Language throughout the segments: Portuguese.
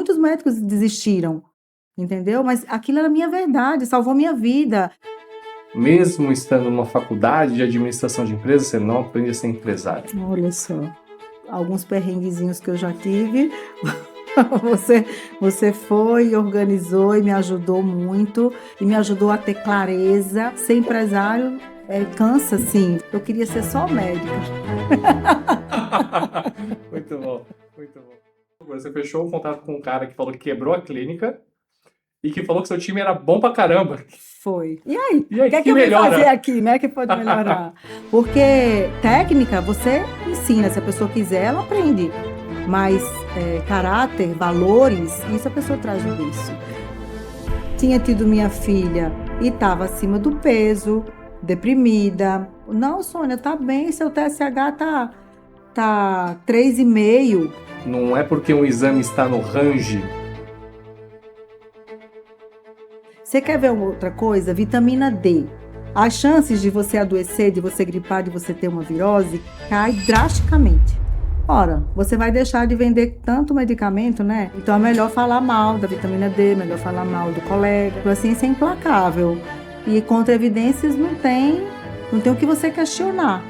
muitos médicos desistiram, entendeu? Mas aquilo era minha verdade, salvou minha vida. Mesmo estando numa faculdade de administração de empresas, você não aprende a ser empresário. Olha só, alguns perrenguezinhos que eu já tive. Você foi, organizou e me ajudou muito, e me ajudou a ter clareza. Ser empresário cansa, sim. Eu queria ser só médica. Muito bom, muito bom. Você fechou o contato com um cara que falou que quebrou a clínica e que falou que seu time era bom pra caramba. Foi. E aí? E aí, O que é que eu vim fazer aqui, né? Que pode melhorar? Porque técnica, você ensina. Se a pessoa quiser, ela aprende. Mas caráter, valores, isso a pessoa traz no berço. Tinha tido minha filha e estava acima do peso, deprimida. Não, Sônia, tá bem, seu TSH tá 3,5. Não é porque um exame está no range. Você quer ver outra coisa? Vitamina D. As chances de você adoecer, de você gripar, de você ter uma virose, cai drasticamente. Ora, você vai deixar de vender tanto medicamento, né? Então é melhor falar mal da vitamina D, melhor falar mal do colega. A ciência é implacável. E contra evidências não tem o que você questionar.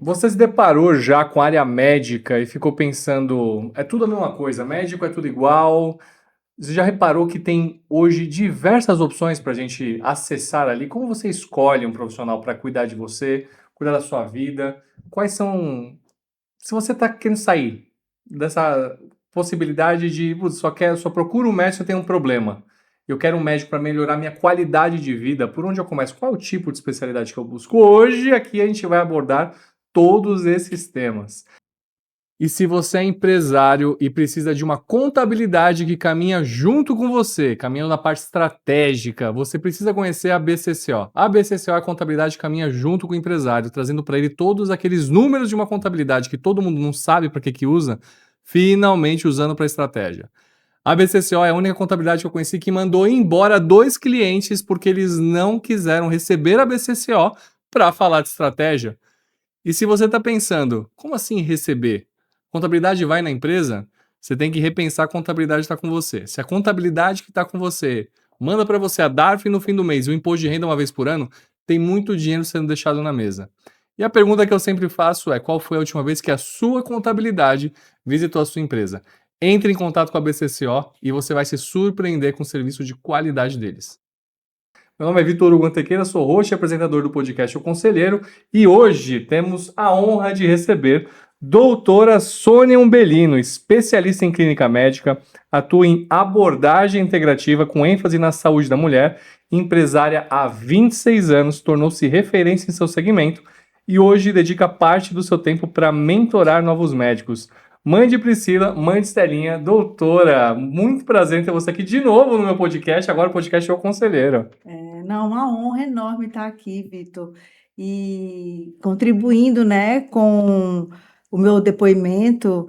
Você se deparou já com a área médica e ficou pensando, é tudo a mesma coisa, médico é tudo igual? Você já reparou que tem hoje diversas opções para a gente acessar ali? Como você escolhe um profissional para cuidar de você, cuidar da sua vida? Quais são... Se você está querendo sair dessa possibilidade de só procuro um médico se eu tenho um problema. Eu quero um médico para melhorar minha qualidade de vida. Por onde eu começo? Qual é o tipo de especialidade que eu busco? Hoje aqui a gente vai abordar todos esses temas. E se você é empresário e precisa de uma contabilidade que caminha junto com você, caminhando na parte estratégica, você precisa conhecer a BCCO. A BCCO é a contabilidade que caminha junto com o empresário, trazendo para ele todos aqueles números de uma contabilidade que todo mundo não sabe para que usa, finalmente usando para estratégia. A BCCO é a única contabilidade que eu conheci que mandou embora 2 clientes porque eles não quiseram receber a BCCO para falar de estratégia. E se você está pensando, como assim receber? Contabilidade vai na empresa? Você tem que repensar a contabilidade que está com você. Se a contabilidade que está com você manda para você a DARF no fim do mês e o imposto de renda uma vez por ano, tem muito dinheiro sendo deixado na mesa. E a pergunta que eu sempre faço é, qual foi a última vez que a sua contabilidade visitou a sua empresa? Entre em contato com a BCCO e você vai se surpreender com o serviço de qualidade deles. Meu nome é Vitor Hugo Antequeira, sou host e apresentador do podcast O Conselheiro e hoje temos a honra de receber doutora Sônia Umbelino, especialista em clínica médica, atua em abordagem integrativa com ênfase na saúde da mulher, empresária há 26 anos, tornou-se referência em seu segmento e hoje dedica parte do seu tempo para mentorar novos médicos. Mãe de Priscila, mãe de Estelinha, doutora, muito prazer em ter você aqui de novo no meu podcast, agora o podcast é O Conselheiro. Uma honra enorme estar aqui, Vitor, e contribuindo, né, com o meu depoimento,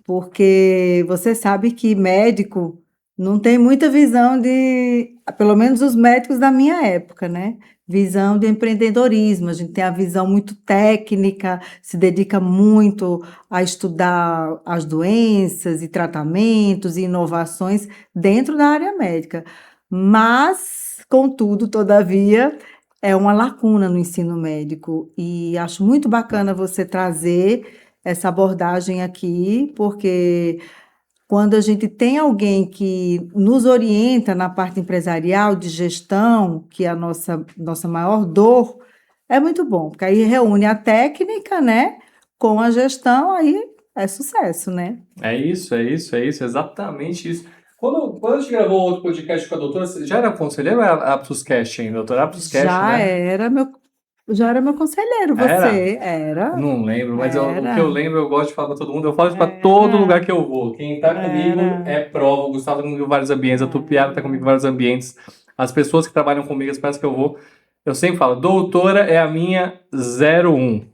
porque você sabe que médico não tem muita visão pelo menos os médicos da minha época, né? Visão de empreendedorismo, a gente tem a visão muito técnica, se dedica muito a estudar as doenças e tratamentos e inovações dentro da área médica. Mas, contudo, todavia, é uma lacuna no ensino médico e acho muito bacana você trazer essa abordagem aqui, porque quando a gente tem alguém que nos orienta na parte empresarial, de gestão, que é a nossa maior dor, é muito bom, porque aí reúne a técnica, né, com a gestão, aí é sucesso, né? É isso, exatamente isso. Quando a gente gravou outro podcast com a doutora, você já era conselheiro ou era Aptuscast ainda, doutora? Aptuscast, né? Já era meu conselheiro, você era? Não lembro, mas o Era. que eu lembro, eu gosto de falar para todo mundo, eu falo isso para todo lugar que eu vou. Quem tá comigo é prova, o Gustavo tá comigo em vários ambientes, a Tupiara tá comigo em vários ambientes, as pessoas que trabalham comigo, as peças que eu vou, eu sempre falo, doutora é a minha 01.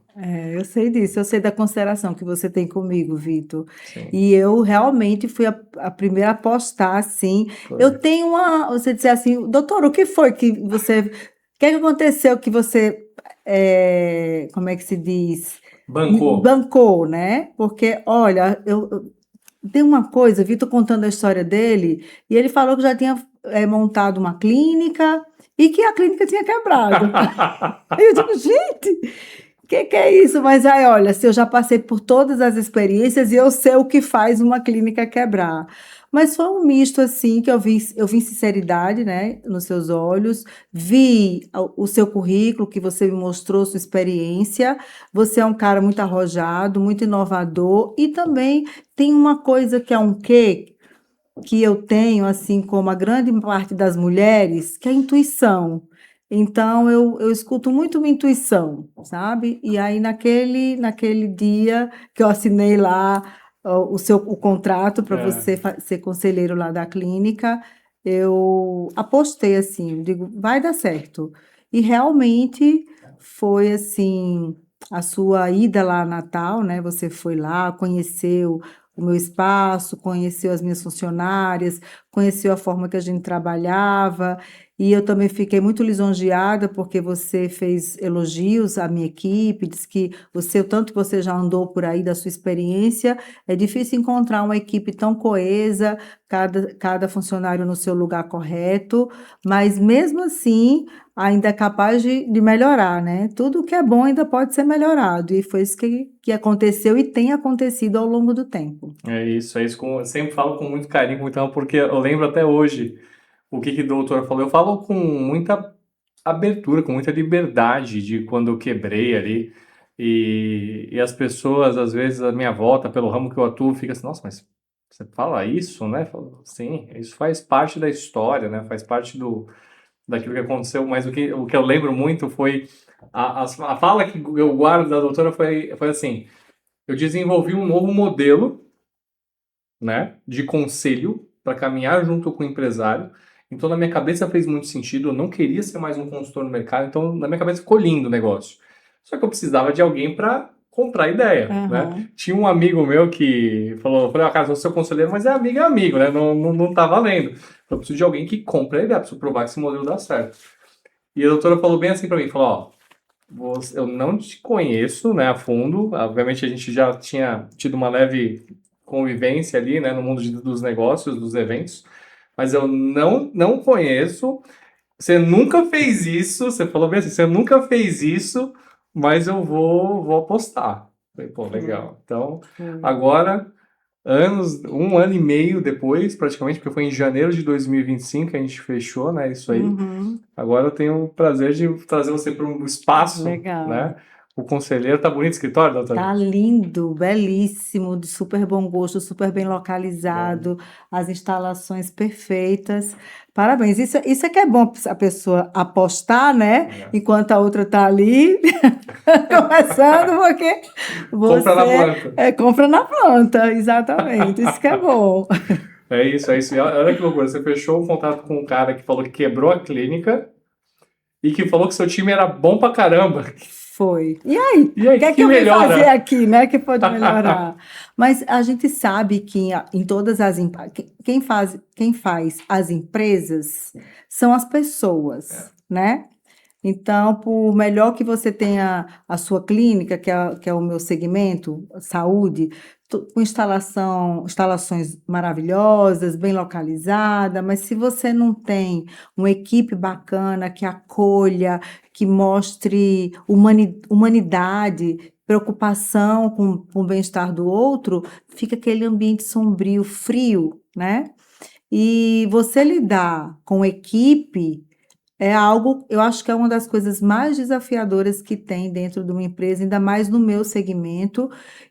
Eu sei disso, eu sei da consideração que você tem comigo, Vitor. Sim, E eu realmente fui a primeira a postar, assim. Eu foi. tenho você disse assim, doutor, o que foi que você, o que é que aconteceu que você, como é que se diz? Bancou. Bancou, né? Porque, olha, tem uma coisa, Vitor contando a história dele, e ele falou que já tinha montado uma clínica e que a clínica tinha quebrado. Aí eu digo, gente, que é isso? Mas aí, olha, se eu já passei por todas as experiências e eu sei o que faz uma clínica quebrar. Mas foi um misto assim que eu vi sinceridade, né, nos seus olhos, vi o seu currículo que você me mostrou, sua experiência. Você é um cara muito arrojado, muito inovador e também tem uma coisa que é um quê que eu tenho, assim como a grande parte das mulheres, que é a intuição. Então, eu escuto muito minha intuição, sabe? E aí, naquele dia que eu assinei lá o contrato para É, você ser conselheiro lá da clínica, eu apostei assim, digo, vai dar certo. E realmente foi assim, a sua ida lá a Natal, né? Você foi lá, conheceu o meu espaço, conheceu as minhas funcionárias, conheceu a forma que a gente trabalhava, e eu também fiquei muito lisonjeada porque você fez elogios à minha equipe, disse que você, o tanto que você já andou por aí da sua experiência, é difícil encontrar uma equipe tão coesa, cada funcionário no seu lugar correto, mas mesmo assim ainda é capaz de melhorar, né? Tudo que é bom ainda pode ser melhorado, e foi isso que aconteceu e tem acontecido ao longo do tempo. é isso. Eu sempre falo com muito carinho, com muito amor, porque eu lembro até hoje o que o doutor falou. Eu falo com muita abertura, com muita liberdade de quando eu quebrei ali. E as pessoas, às vezes, à minha volta, pelo ramo que eu atuo, fica assim, nossa, mas você fala isso, né? Eu falo, sim, isso faz parte da história, né? Faz parte daquilo que aconteceu. Mas o que eu lembro muito foi a fala que eu guardo da doutora foi assim: eu desenvolvi um novo modelo, né, de conselho para caminhar junto com o empresário. Então, na minha cabeça fez muito sentido. Eu não queria ser mais um consultor no mercado, então na minha cabeça ficou lindo o negócio. Só que eu precisava de alguém para comprar a ideia, né? Aham. Tinha um amigo meu que falou, falei, ah, cara, sou seu conselheiro, mas é amigo, né? Não tá valendo. Eu preciso de alguém que compre a ideia, preciso provar que esse modelo dá certo. E a doutora falou bem assim para mim, falou, ó, eu não te conheço, né, a fundo. Obviamente a gente já tinha tido uma leve convivência ali, né, no mundo dos negócios, dos eventos, mas eu não conheço. Você nunca fez isso. Você falou bem assim, você nunca fez isso, mas eu vou apostar. Falei, pô, Foi, legal. Então, foi. agora um ano e meio depois, praticamente, porque foi em janeiro de 2025 que a gente fechou, né, isso aí. Uhum. Agora eu tenho o prazer de trazer você para um espaço, Legal. né? O conselheiro, tá bonito o escritório, doutor? Tá lindo, belíssimo, de super bom gosto, super bem Bom, localizado, as instalações perfeitas. Parabéns. Isso é que é bom a pessoa apostar, né? é. Enquanto a outra tá ali começando, porque Compra na você planta. compra na planta, exatamente. Isso que é bom. É isso, é isso. E olha que loucura, você fechou um contato com um cara que falou que quebrou a clínica e que falou que seu time era bom pra caramba. Foi. E aí, E o que aí, é que que eu vim fazer melhora? aqui, né, que pode melhorar? Mas a gente sabe que em todas as quem faz as empresas são as pessoas, É, né? Então, por melhor que você tenha a sua clínica, que é o meu segmento, saúde, com instalações maravilhosas, bem localizada, mas se você não tem uma equipe bacana que acolha, que mostre humanidade, preocupação com o bem-estar do outro, fica aquele ambiente sombrio, frio, né? E você lidar com equipe é algo, eu acho que é uma das coisas mais desafiadoras que tem dentro de uma empresa, ainda mais no meu segmento,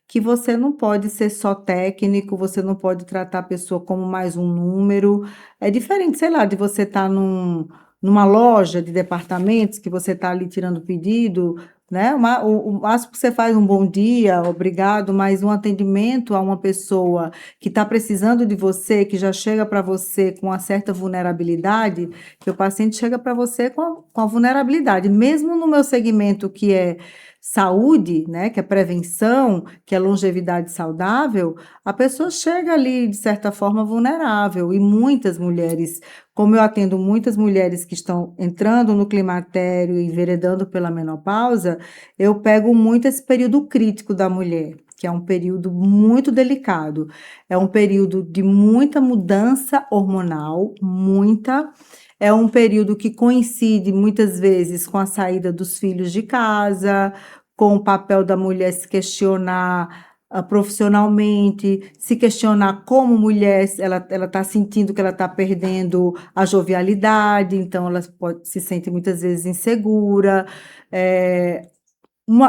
que você não pode ser só técnico, você não pode tratar a pessoa como mais um número. É diferente, sei lá, de você estar numa loja de departamentos, que você está ali tirando pedido, né? O máximo que você faz um bom dia, obrigado, mas um atendimento a uma pessoa que está precisando de você, que já chega para você com uma certa vulnerabilidade, que o paciente chega para você com a vulnerabilidade. Mesmo no meu segmento, que é saúde, né, que é prevenção, que é longevidade saudável, a pessoa chega ali, de certa forma, vulnerável. E muitas mulheres, como eu atendo muitas mulheres que estão entrando no climatério e enveredando pela menopausa, eu pego muito esse período crítico da mulher, que é um período muito delicado. É um período de muita mudança hormonal, muita. É um período que coincide muitas vezes com a saída dos filhos de casa, com o papel da mulher se questionar profissionalmente, se questionar como mulher, ela está sentindo que ela está perdendo a jovialidade, então ela se sente muitas vezes insegura. É,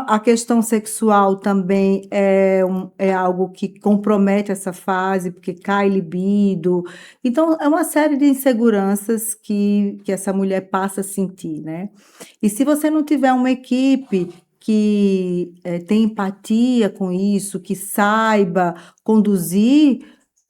a questão sexual também é algo que compromete essa fase, porque cai libido. Então, é uma série de inseguranças que essa mulher passa a sentir, né? E se você não tiver uma equipe que tem empatia com isso, que saiba conduzir,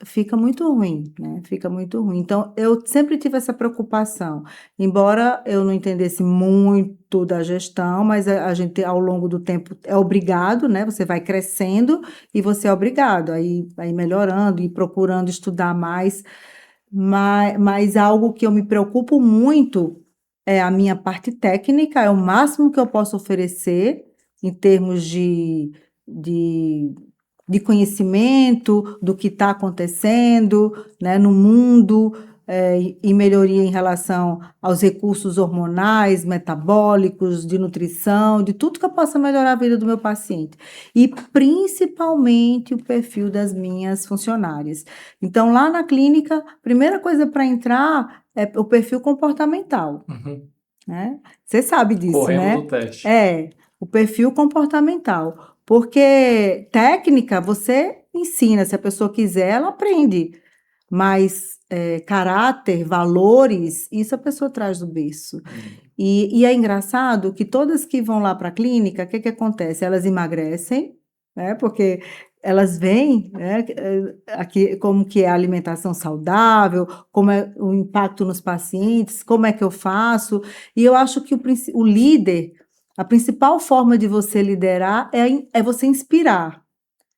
fica muito ruim, né? Fica muito ruim. Então, eu sempre tive essa preocupação. Embora eu não entendesse muito da gestão, mas a gente, ao longo do tempo, é obrigado, né? Você vai crescendo e você é obrigado a ir melhorando e procurando estudar mais. Mas algo que eu me preocupo muito é a minha parte técnica, é o máximo que eu posso oferecer em termos de de conhecimento do que está acontecendo, né, no mundo, e melhoria em relação aos recursos hormonais, metabólicos, de nutrição, de tudo que eu possa melhorar a vida do meu paciente. E principalmente o perfil das minhas funcionárias. Então, lá na clínica, a primeira coisa para entrar é o perfil comportamental, Uhum. né? Você sabe disso, Corremos né? o teste. É, o perfil comportamental. Porque técnica você ensina, se a pessoa quiser, ela aprende. Mas caráter, valores, isso a pessoa traz do berço. E é engraçado que todas que vão lá para a clínica, o que que acontece? Elas emagrecem, né? Porque elas veem, né, aqui, como que é a alimentação saudável, como é o impacto nos pacientes, como é que eu faço. E eu acho que o líder, a principal forma de você liderar é você inspirar.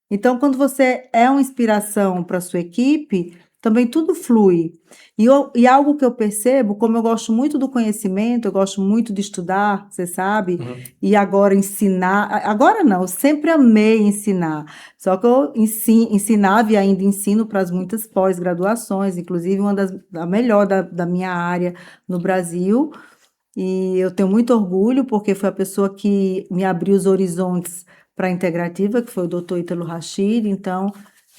Então, quando você é uma inspiração para a sua equipe, também tudo flui. E algo que eu percebo, como eu gosto muito do conhecimento, eu gosto muito de estudar, você sabe, Uhum. e agora ensinar. Agora não, eu sempre amei ensinar. Só que eu ensinava e ainda ensino para as muitas pós-graduações, inclusive a melhor da minha área no Brasil. E eu tenho muito orgulho, porque foi a pessoa que me abriu os horizontes para a integrativa, que foi o doutor Ítalo Rachid. Então,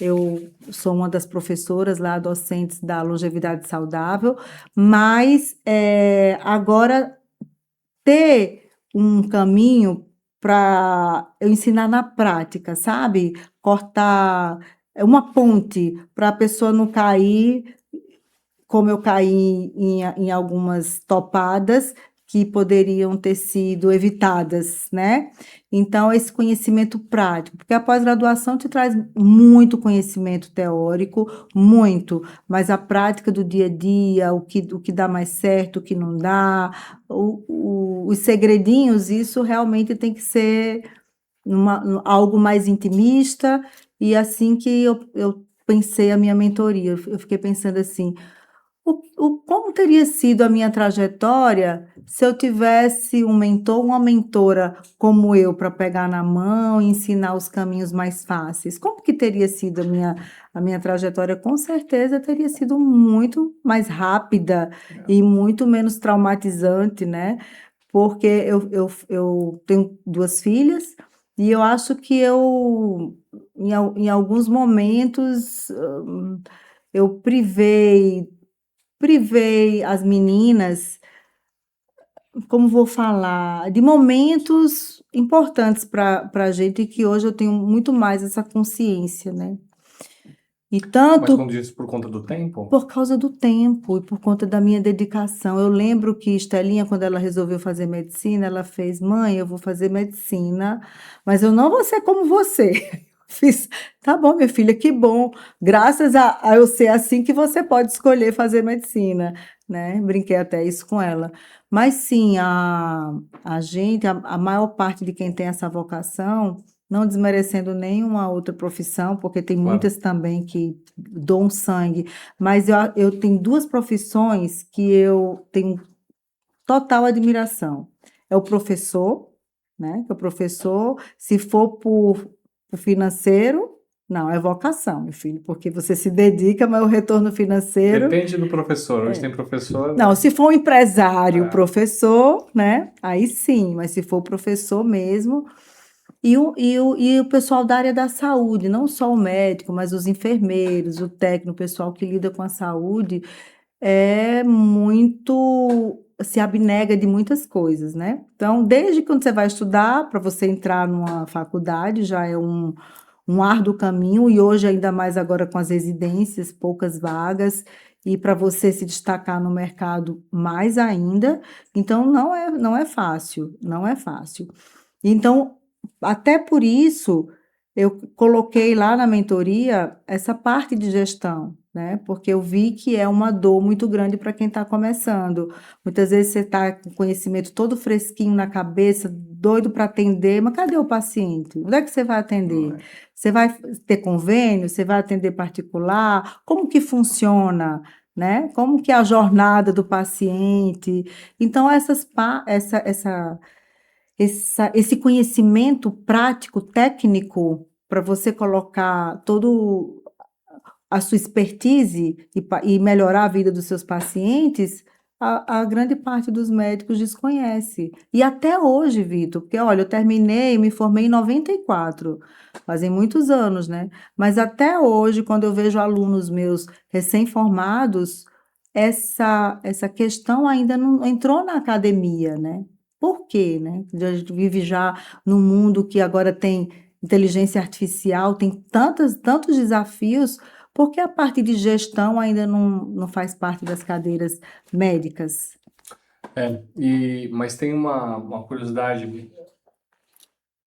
eu sou uma das professoras lá, docentes da longevidade saudável, mas agora ter um caminho para eu ensinar na prática, sabe? Cortar uma ponte para a pessoa não cair como eu caí em algumas topadas que poderiam ter sido evitadas, né? Então, esse conhecimento prático, porque a pós-graduação te traz muito conhecimento teórico, muito, mas a prática do dia a dia, o que dá mais certo, o que não dá, os segredinhos, isso realmente tem que ser algo mais intimista, e assim que eu pensei a minha mentoria, eu fiquei pensando assim, como teria sido a minha trajetória se eu tivesse um mentor, uma mentora como eu, para pegar na mão e ensinar os caminhos mais fáceis? Como que teria sido a minha trajetória? Com certeza teria sido muito mais rápida e muito menos traumatizante, né? Porque eu tenho duas filhas e eu acho que em alguns momentos, eu privei as meninas, como vou falar, de momentos importantes para a gente, que hoje eu tenho muito mais essa consciência, né? E Mas tanto quando diz por conta do tempo? por causa do tempo e por conta da minha dedicação. Eu lembro que Estelinha, quando ela resolveu fazer medicina, ela fez: mãe, eu vou fazer medicina, mas eu não vou ser como você. Fiz, tá bom, minha filha, que bom. Graças a eu ser assim que você pode escolher fazer medicina. né? Brinquei até isso com ela. Mas sim, a gente, a maior parte de quem tem essa vocação, não desmerecendo nenhuma outra profissão, porque tem Claro. muitas também que doam sangue, mas eu tenho duas profissões que eu tenho total admiração. É o professor, né? Que é o professor, se for por financeiro, não, é vocação, meu filho, porque você se dedica, mas o retorno financeiro. Depende do professor. Hoje tem professor, Não, né? se for um empresário, É, professor, né? Aí sim, mas se for professor mesmo. E o pessoal da área da saúde, não só o médico, mas os enfermeiros, o técnico, o pessoal que lida com a saúde, é muito, se abnega de muitas coisas, né? Então, desde quando você vai estudar, para você entrar numa faculdade, já é um árduo caminho, e hoje, ainda mais agora com as residências, poucas vagas, e para você se destacar no mercado, mais ainda. Então, não é fácil, não é fácil. Então, até por isso, eu coloquei lá na mentoria essa parte de gestão, né? Porque eu vi que é uma dor muito grande para quem está começando. Muitas vezes você está com conhecimento todo fresquinho na cabeça, doido para atender, mas cadê o paciente? Onde é que você vai não atender? é. Você vai ter convênio? Você vai atender particular? Como que funciona? Né? Como que é a jornada do paciente? Então, esse conhecimento prático, técnico, para você colocar todo a sua expertise e melhorar a vida dos seus pacientes, a grande parte dos médicos desconhece. E até hoje, Vitor, porque olha, eu terminei, me formei em 94, fazem muitos anos, né? Mas até hoje, quando eu vejo alunos meus recém-formados, essa questão ainda não entrou na academia, né? Por quê, né? A gente vive já num mundo que agora tem inteligência artificial, tem tantos desafios, porque a parte de gestão ainda não faz parte das cadeiras médicas. Mas tem uma curiosidade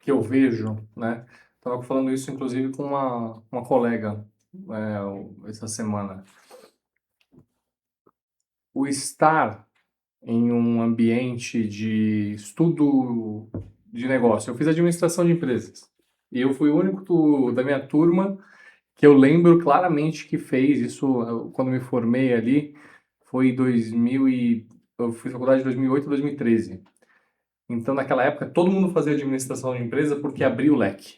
que eu vejo, né? Estava falando isso, inclusive, com uma colega, essa semana. O estar em um ambiente de estudo de negócio. Eu fiz administração de empresas. E eu fui o único da minha turma que eu lembro claramente que fez isso quando me formei ali. Foi em 2000 e... Eu fiz faculdade de 2008 a 2013. Então, naquela época, todo mundo fazia administração de empresa porque abria o leque.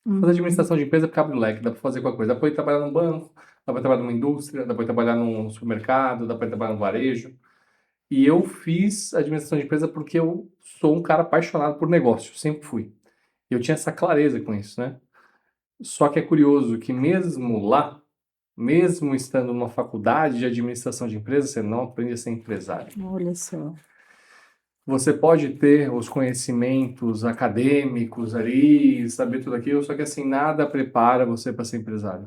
Fazer Uhum. administração de empresa porque abre o leque, dá para fazer qualquer coisa. Dá para ir trabalhar num banco, dá para trabalhar numa indústria, dá para trabalhar num supermercado, dá para trabalhar no varejo. E eu fiz administração de empresa porque eu sou um cara apaixonado por negócio, sempre fui. Eu tinha essa clareza com isso, né? Só que é curioso que mesmo lá, mesmo estando numa faculdade de administração de empresas, você não aprende a ser empresário. Olha só. Você pode ter os conhecimentos acadêmicos ali, saber tudo aquilo, só que assim, nada prepara você para ser empresário.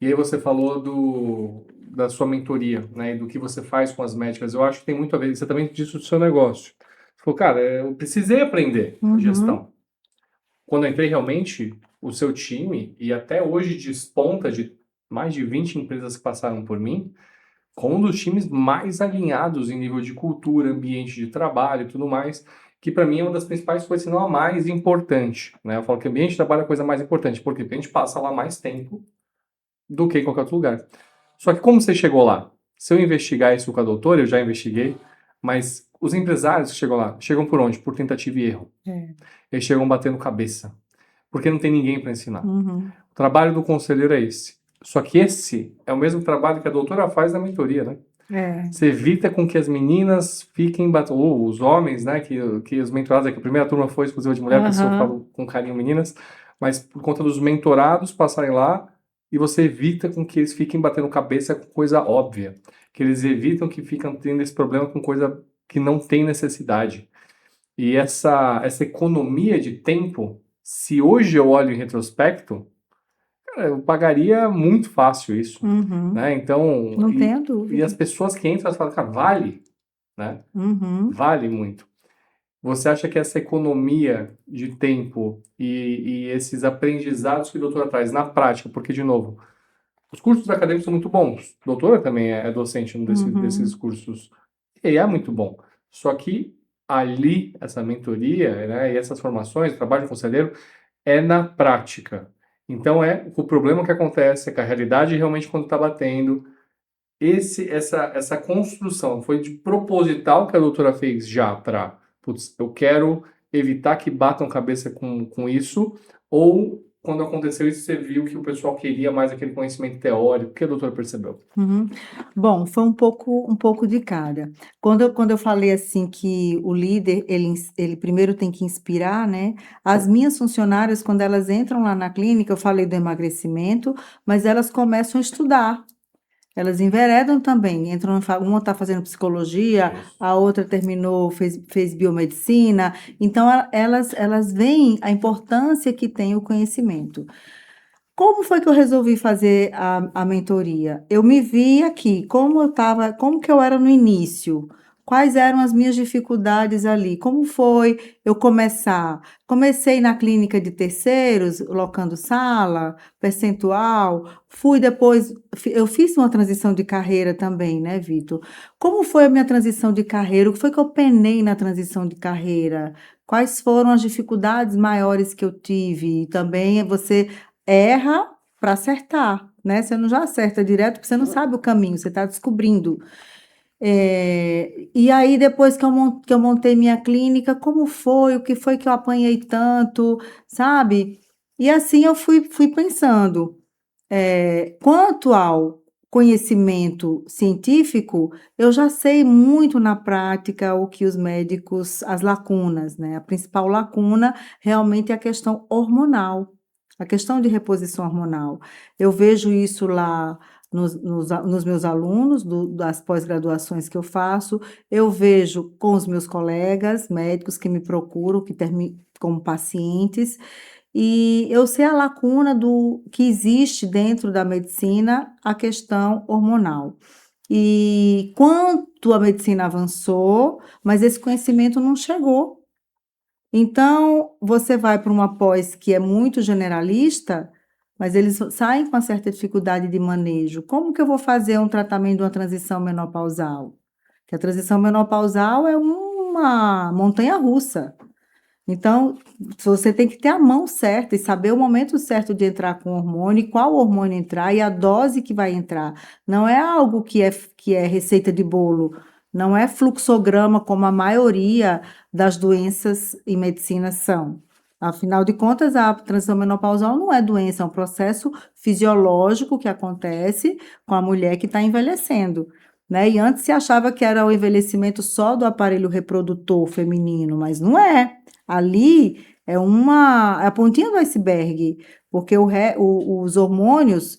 E aí você falou da sua mentoria, né, e do que você faz com as médicas. Eu acho que tem muito a ver, você também disse do seu negócio. Você falou, cara, eu precisei aprender Uhum. gestão. Quando eu entrei realmente, o seu time, e até hoje desponta de mais de 20 empresas que passaram por mim, com um dos times mais alinhados em nível de cultura, ambiente de trabalho e tudo mais, que para mim é uma das principais coisas, se não a mais importante, né? Eu falo que ambiente de trabalho é a coisa mais importante, por quê? Porque a gente passa lá mais tempo do que em qualquer outro lugar. Só que como você chegou lá? Se eu investigar isso com a doutora, eu já investiguei, mas os empresários que chegam lá, chegam por onde? Por tentativa e erro. É. Eles chegam batendo cabeça, porque não tem ninguém para ensinar. Uhum. O trabalho do conselheiro é esse. Só que esse é o mesmo trabalho que a doutora faz na mentoria, né? É. Você evita com que as meninas fiquem ou os homens, né, que os mentorados, que a primeira turma foi exclusiva de mulher, por isso eu Aham. falo com carinho meninas, mas por conta dos mentorados passarem lá, e você evita com que eles fiquem batendo cabeça com coisa óbvia, que eles evitam que fiquem tendo esse problema com coisa que não tem necessidade. E essa economia de tempo, se hoje eu olho em retrospecto, cara, eu pagaria muito fácil isso, Uhum. né? Então, Não e, tenha e dúvida. as pessoas que entram, elas falam, cara, vale, né? Uhum. Vale muito. Você acha que essa economia de tempo e esses aprendizados que o doutor traz na prática, porque, de novo, Os cursos acadêmicos são muito bons. A doutora também é docente desses Uhum, cursos. E é muito bom. Só que ali, essa mentoria, né, e essas formações, o trabalho de conselheiro, é na prática. Então, o problema que acontece é que a realidade realmente, quando está batendo, essa construção foi de proposital que a doutora fez já para, putz, eu quero evitar que batam cabeça com isso, ou quando aconteceu isso, você viu que o pessoal queria mais aquele conhecimento teórico, o que a doutora percebeu? uhum. Bom, foi um pouco de cada. Quando eu falei, assim, que o líder, ele primeiro tem que inspirar, né, as minhas funcionárias, quando elas entram lá na clínica, eu falei do emagrecimento, mas elas começam a estudar. Elas enveredam também, entram, uma está fazendo psicologia, Isso. a outra terminou, fez biomedicina, então elas veem a importância que tem o conhecimento. Como foi que eu resolvi fazer a mentoria? Eu me vi aqui, como que eu era no início, quais eram as minhas dificuldades ali, como foi eu começar? Comecei na clínica de terceiros, locando sala, percentual, fui depois, eu fiz uma transição de carreira também, né, Vitor? Como foi a minha transição de carreira? O que foi que eu penei na transição de carreira? Quais foram as dificuldades maiores que eu tive? E também você erra para acertar, né? Você não já acerta direto, porque você não sabe o caminho, você está descobrindo. E aí, depois que eu montei minha clínica, como foi? O que foi que eu apanhei tanto, sabe? E assim eu fui pensando. Quanto ao conhecimento científico, eu já sei muito na prática o que os médicos, as lacunas, né? A principal lacuna realmente é a questão hormonal, a questão de reposição hormonal. Eu vejo isso lá nos meus alunos, das pós-graduações que eu faço, eu vejo com os meus colegas médicos que me procuram, como pacientes, e eu sei a lacuna do que existe dentro da medicina, a questão hormonal. E quanto a medicina avançou, mas esse conhecimento não chegou. Então, você vai para uma pós que é muito generalista, mas eles saem com uma certa dificuldade de manejo. Como que eu vou fazer um tratamento de uma transição menopausal? Que a transição menopausal é uma montanha-russa. Então, você tem que ter a mão certa e saber o momento certo de entrar com o hormônio, e qual hormônio entrar e a dose que vai entrar. Não é algo que é receita de bolo, não é fluxograma como a maioria das doenças em medicina são. Afinal de contas, a transição menopausal não é doença, é um processo fisiológico que acontece com a mulher que está envelhecendo, né? E antes se achava que era o envelhecimento só do aparelho reprodutor feminino, mas não é. Ali é a pontinha do iceberg, porque os hormônios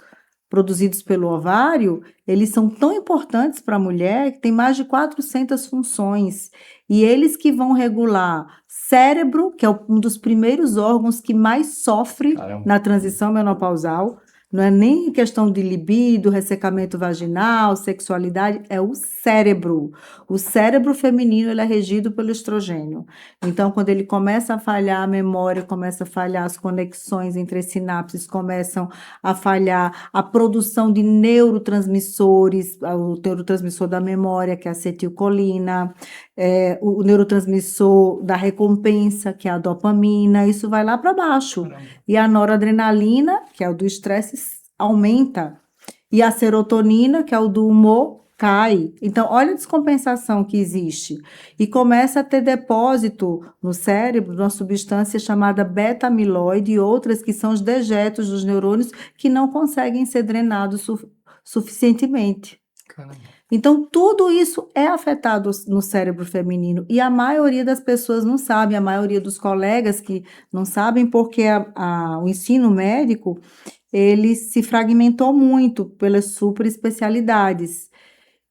produzidos pelo ovário, eles são tão importantes para a mulher que tem mais de 400 funções. E eles que vão regular cérebro, que é um dos primeiros órgãos que mais sofre Caramba. na transição menopausal. Não é nem questão de libido, ressecamento vaginal, sexualidade, é o cérebro. O cérebro feminino ele é regido pelo estrogênio. Então, quando ele começa a falhar a memória, começa a falhar as conexões entre as sinapses, começam a falhar a produção de neurotransmissores, o neurotransmissor da memória, que é a acetilcolina, o neurotransmissor da recompensa, que é a dopamina, isso vai lá para baixo. Caramba. E a noradrenalina, que é o do estresse, aumenta. E a serotonina, que é o do humor, cai. Então, olha a descompensação que existe. E começa a ter depósito no cérebro de uma substância chamada beta-amiloide e outras que são os dejetos dos neurônios que não conseguem ser drenados suficientemente. Caramba. Então, tudo isso é afetado no cérebro feminino e a maioria das pessoas não sabe, a maioria dos colegas que não sabem porque o ensino médico ele se fragmentou muito pelas super especialidades.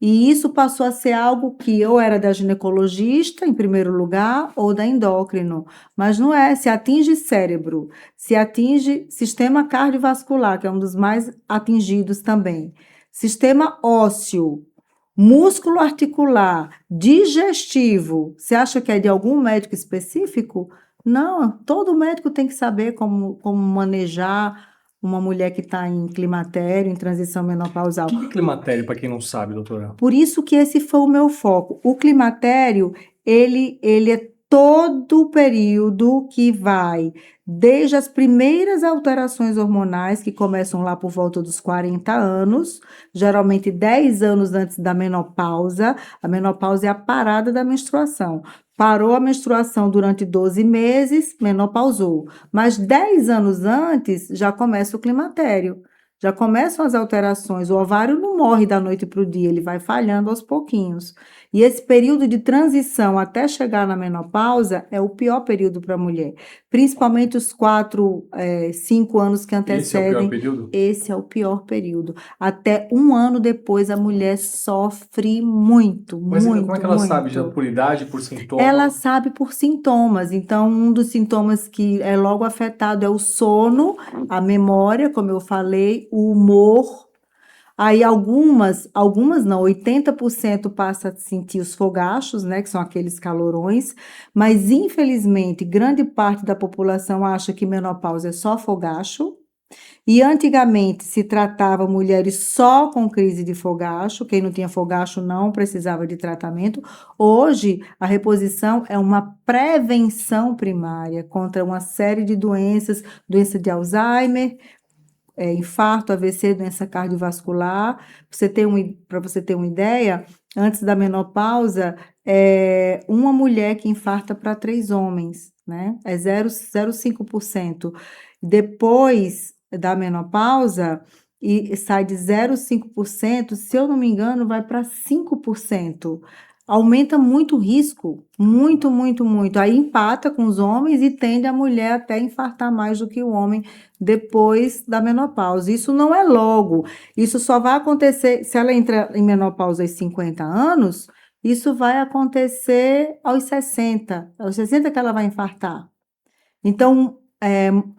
E isso passou a ser algo que eu era da ginecologista, em primeiro lugar, ou da endócrino. Mas não é, se atinge cérebro, se atinge sistema cardiovascular, que é um dos mais atingidos também, sistema ósseo, músculo articular, digestivo. Você acha que é de algum médico específico? Não, todo médico tem que saber como manejar uma mulher que está em climatério, em transição menopausal. O que é climatério, para quem não sabe, doutora? Por isso que esse foi o meu foco. O climatério, ele é todo o período que vai desde as primeiras alterações hormonais, que começam lá por volta dos 40 anos, geralmente 10 anos antes da menopausa. A menopausa é a parada da menstruação. Parou a menstruação durante 12 meses, menopausou. Mas 10 anos antes já começa o climatério. Já começam as alterações. O ovário não morre da noite para o dia, ele vai falhando aos pouquinhos. E esse período de transição até chegar na menopausa é o pior período para a mulher. Principalmente os 4, 5 anos que Esse é o pior antecedem. período? Esse é o pior período. Até um ano depois, a mulher sofre muito, Mas como é muito, que ela sabe? Já muito. por idade, por Ela sintoma? sabe por sintomas. Então, um dos sintomas que é logo afetado é o sono, a memória, como eu falei, o humor. Aí algumas não, 80% passa a sentir os fogachos, né, que são aqueles calorões, mas infelizmente grande parte da população acha que menopausa é só fogacho. E antigamente se tratava mulheres só com crise de fogacho, quem não tinha fogacho não precisava de tratamento. Hoje, a reposição é uma prevenção primária contra uma série de doenças, doença de Alzheimer, infarto, AVC, doença cardiovascular. Para você ter uma ideia, antes da menopausa, é uma mulher que infarta para 3 homens, né? É 0,05%. Depois da menopausa, e sai de 0,5%, se eu não me engano, vai para 5%. Aumenta muito o risco, muito, muito, muito. Aí empata com os homens e tende a mulher até infartar mais do que o homem depois da menopausa. Isso não é logo, isso só vai acontecer, se ela entra em menopausa aos 50 anos, isso vai acontecer aos 60 que ela vai infartar. Então,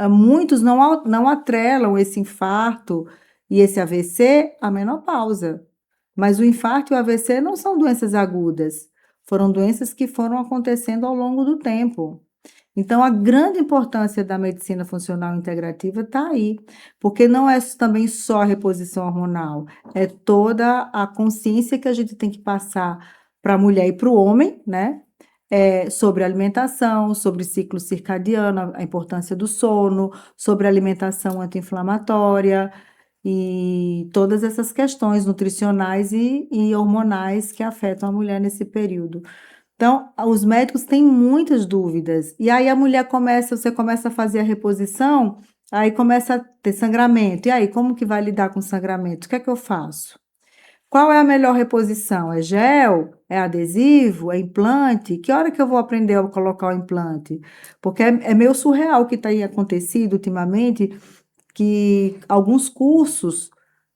muitos não atrelam esse infarto e esse AVC à menopausa. Mas o infarto e o AVC não são doenças agudas, foram doenças que foram acontecendo ao longo do tempo. Então, a grande importância da medicina funcional integrativa está aí, porque não é também só a reposição hormonal, é toda a consciência que a gente tem que passar para a mulher e para o homem, né? Sobre alimentação, sobre ciclo circadiano, a importância do sono, sobre alimentação anti-inflamatória e todas essas questões nutricionais e hormonais que afetam a mulher nesse período. Então, os médicos têm muitas dúvidas. E aí você começa a fazer a reposição, aí começa a ter sangramento. E aí, como que vai lidar com sangramento? O que é que eu faço? Qual é a melhor reposição? É gel? É adesivo? É implante? Que hora que eu vou aprender a colocar o implante? Porque é meio surreal o que tem acontecido ultimamente, que alguns cursos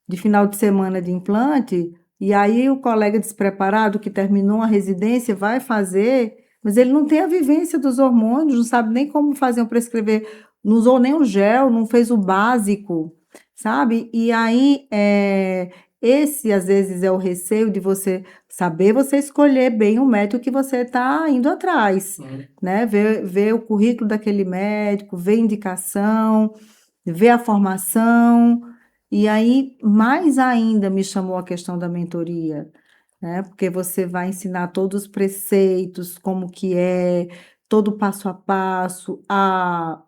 de final de semana de implante, e aí o colega despreparado que terminou a residência vai fazer, mas ele não tem a vivência dos hormônios, não sabe nem como fazer, prescrever, não usou nem o gel, não fez o básico, sabe? E aí, esse às vezes é o receio de você escolher bem o médico que você está indo atrás, né? Ver o currículo daquele médico, ver indicação, ver a formação, e aí mais ainda me chamou a questão da mentoria, né? Porque você vai ensinar todos os preceitos, como que é, todo o passo a passo, a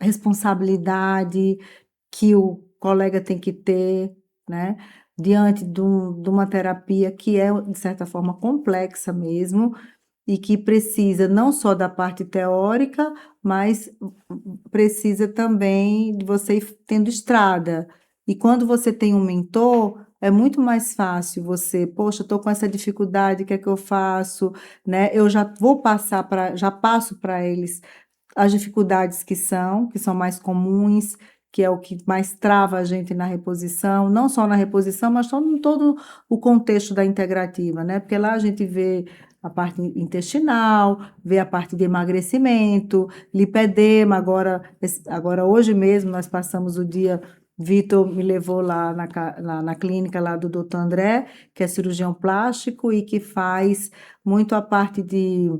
responsabilidade que o colega tem que ter, né? Diante de uma terapia que é, de certa forma, complexa mesmo, e que precisa não só da parte teórica, mas precisa também de você ir tendo estrada. E quando você tem um mentor, é muito mais fácil você, poxa, estou com essa dificuldade, o que é que eu faço? Né? Eu já passo para eles as dificuldades que são mais comuns, que é o que mais trava a gente na reposição, não só na reposição, mas todo o contexto da integrativa, né? Porque lá a gente vê a parte intestinal, vê a parte de emagrecimento, lipedema. Agora hoje mesmo, nós passamos o dia. Vitor me levou lá na clínica lá do Dr. André, que é cirurgião plástico e que faz muito a parte de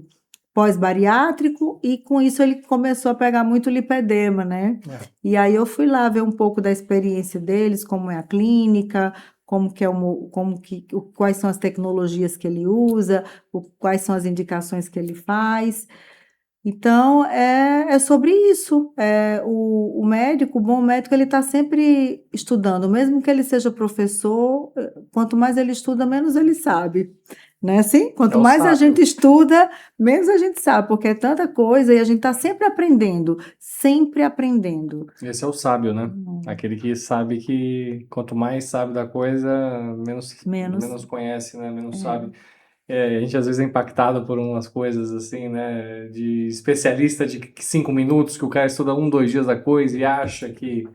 pós-bariátrico e com isso ele começou a pegar muito lipedema, né? É. E aí eu fui lá ver um pouco da experiência deles, como é a clínica, como que é quais são as tecnologias que ele usa, quais são as indicações que ele faz. Então, é sobre isso. O médico, o bom médico, ele está sempre estudando, mesmo que ele seja professor, quanto mais ele estuda, menos ele sabe. Não é assim? É Quanto o mais a gente sábio. estuda, menos a gente sabe, porque é tanta coisa e a gente está sempre aprendendo, sempre aprendendo. Esse é o sábio, né? Aquele que sabe que quanto mais sabe da coisa, Menos. menos conhece, né? Menos sabe. A gente às vezes é impactado por umas coisas assim, né? De especialista de 5 minutos, que o cara estuda 2 dias da coisa e acha que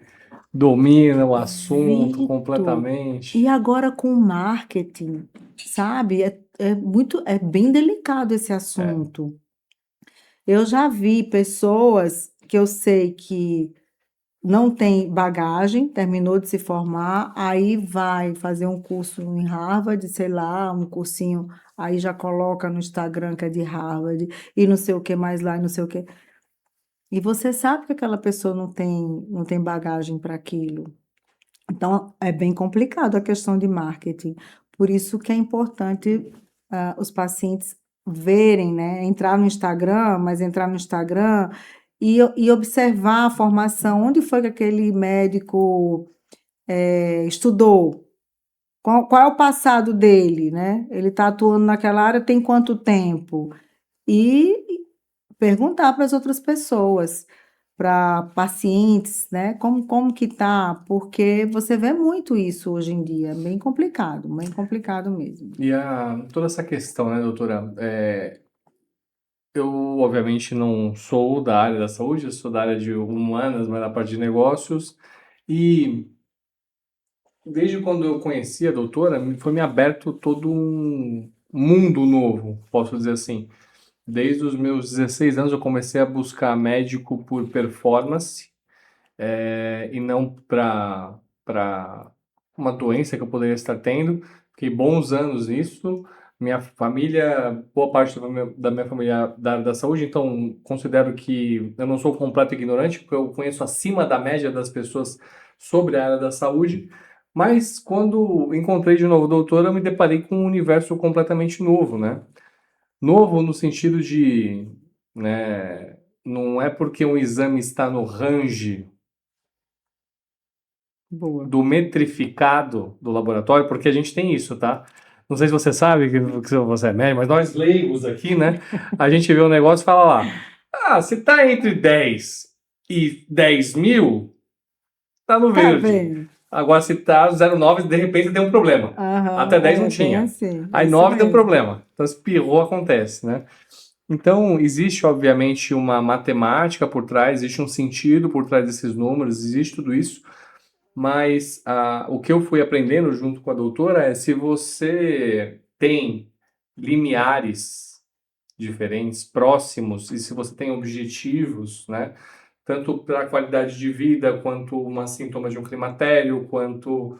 domina o assunto Vitor, e completamente. agora com o marketing, sabe? É bem delicado esse É, assunto. Eu já vi pessoas que eu sei que não tem bagagem, terminou de se formar, aí vai fazer um curso em Harvard, sei lá, um cursinho, aí já coloca no Instagram que é de Harvard, e não sei o que mais lá, e não sei o que. E você sabe que aquela pessoa não tem bagagem para aquilo. Então, é bem complicado a questão de marketing. Por isso que é importante os pacientes verem, né? Entrar no Instagram, mas entrar no Instagram e observar a formação, onde foi que aquele médico estudou, qual é o passado dele, né? Ele está atuando naquela área tem quanto tempo? E perguntar para as outras pessoas, para pacientes, né? Como que tá? Porque você vê muito isso hoje em dia, é bem complicado mesmo. e toda essa questão, né, doutora? Eu, obviamente, não sou da área da saúde, eu sou da área de humanas, mas da parte de negócios. E desde quando eu conheci a doutora, foi me aberto todo um mundo novo, posso dizer assim. Desde os meus 16 anos eu comecei a buscar médico por performance, e não para uma doença que eu poderia estar tendo. Fiquei bons anos nisso. Minha família, boa parte da minha família da área da saúde, então considero que eu não sou completo ignorante, porque eu conheço acima da média das pessoas sobre a área da saúde. Mas quando encontrei de novo o doutor, eu me deparei com um universo completamente novo, né? Novo no sentido de, né, não é porque um exame está no range Boa. do metrificado do laboratório, porque a gente tem isso, tá? Não sei se você sabe que você é médico, mas nós leigos aqui, né? A gente vê um negócio e fala lá, se tá entre 10 e 10 mil, tá no Tá verde. vendo? Agora, se tá 0,9, de repente tem um problema. Até Aham, 10 não é bem tinha. assim, Aí isso 9 deu mesmo. problema. Então, espirrou, acontece, né? Então, existe, obviamente, uma matemática por trás, existe um sentido por trás desses números, existe tudo isso, mas o que eu fui aprendendo junto com a doutora é se você tem limiares diferentes, próximos, e se você tem objetivos, né, tanto para a qualidade de vida, quanto uma sintoma de um climatério, quanto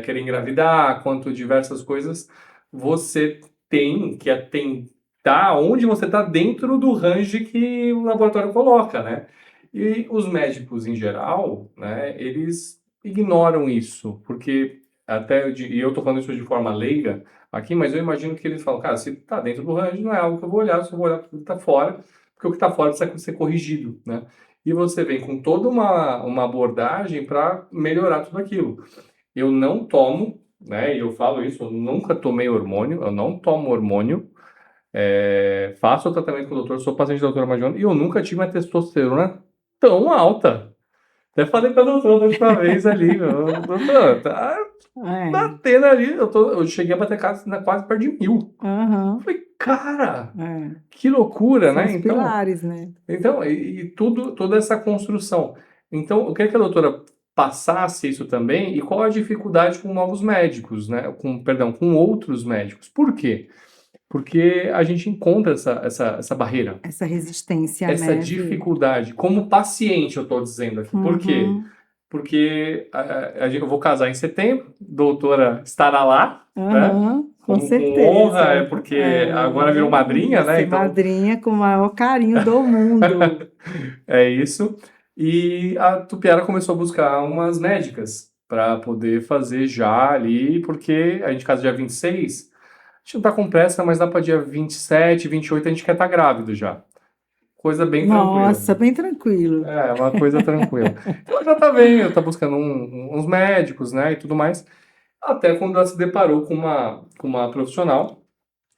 querer engravidar, quanto diversas coisas, você tem que atentar onde você está dentro do range que o laboratório coloca, né? E os médicos, em geral, né, eles ignoram isso, porque e eu estou falando isso de forma leiga aqui, mas eu imagino que eles falam, cara, se está dentro do range, não é algo que eu vou olhar, só vou olhar para o que está fora, porque o que está fora precisa ser corrigido, né? E você vem com toda uma abordagem para melhorar tudo aquilo. Eu não tomo, né? E eu falo isso, eu nunca tomei hormônio, eu não tomo hormônio. Faço o tratamento com o doutor, sou paciente da doutora Magione, e eu nunca tive uma testosterona tão alta. Até falei pra doutora da última vez ali, meu, doutor, tá É, batendo ali, eu cheguei a bater quase perto de 1.000. aham, Falei, cara, é. que loucura, São né? os Então, pilares, né? e toda essa construção. Então, eu queria que a doutora passasse isso também e qual a dificuldade com novos médicos, né? Perdão, com outros médicos. Por quê? Porque a gente encontra essa barreira, Essa resistência, essa né, Vi? dificuldade. Como paciente, eu estou dizendo aqui. Por quê? Uhum, Porque eu vou casar em setembro, a doutora estará lá, né? aham. Com com honra, é certeza. porque agora virou madrinha, Vou né? ser Então, madrinha com o maior carinho do mundo. é isso. E a Tupiara começou a buscar umas médicas para poder fazer já ali, porque a gente casa dia 26, a gente não tá com pressa, mas dá para dia 27, 28 a gente quer estar grávido já. Coisa bem tranquila. Nossa, bem tranquilo. É, uma coisa tranquila. Então ela já tá vendo, tá buscando uns médicos, né, e tudo mais. Até quando ela se deparou com uma profissional,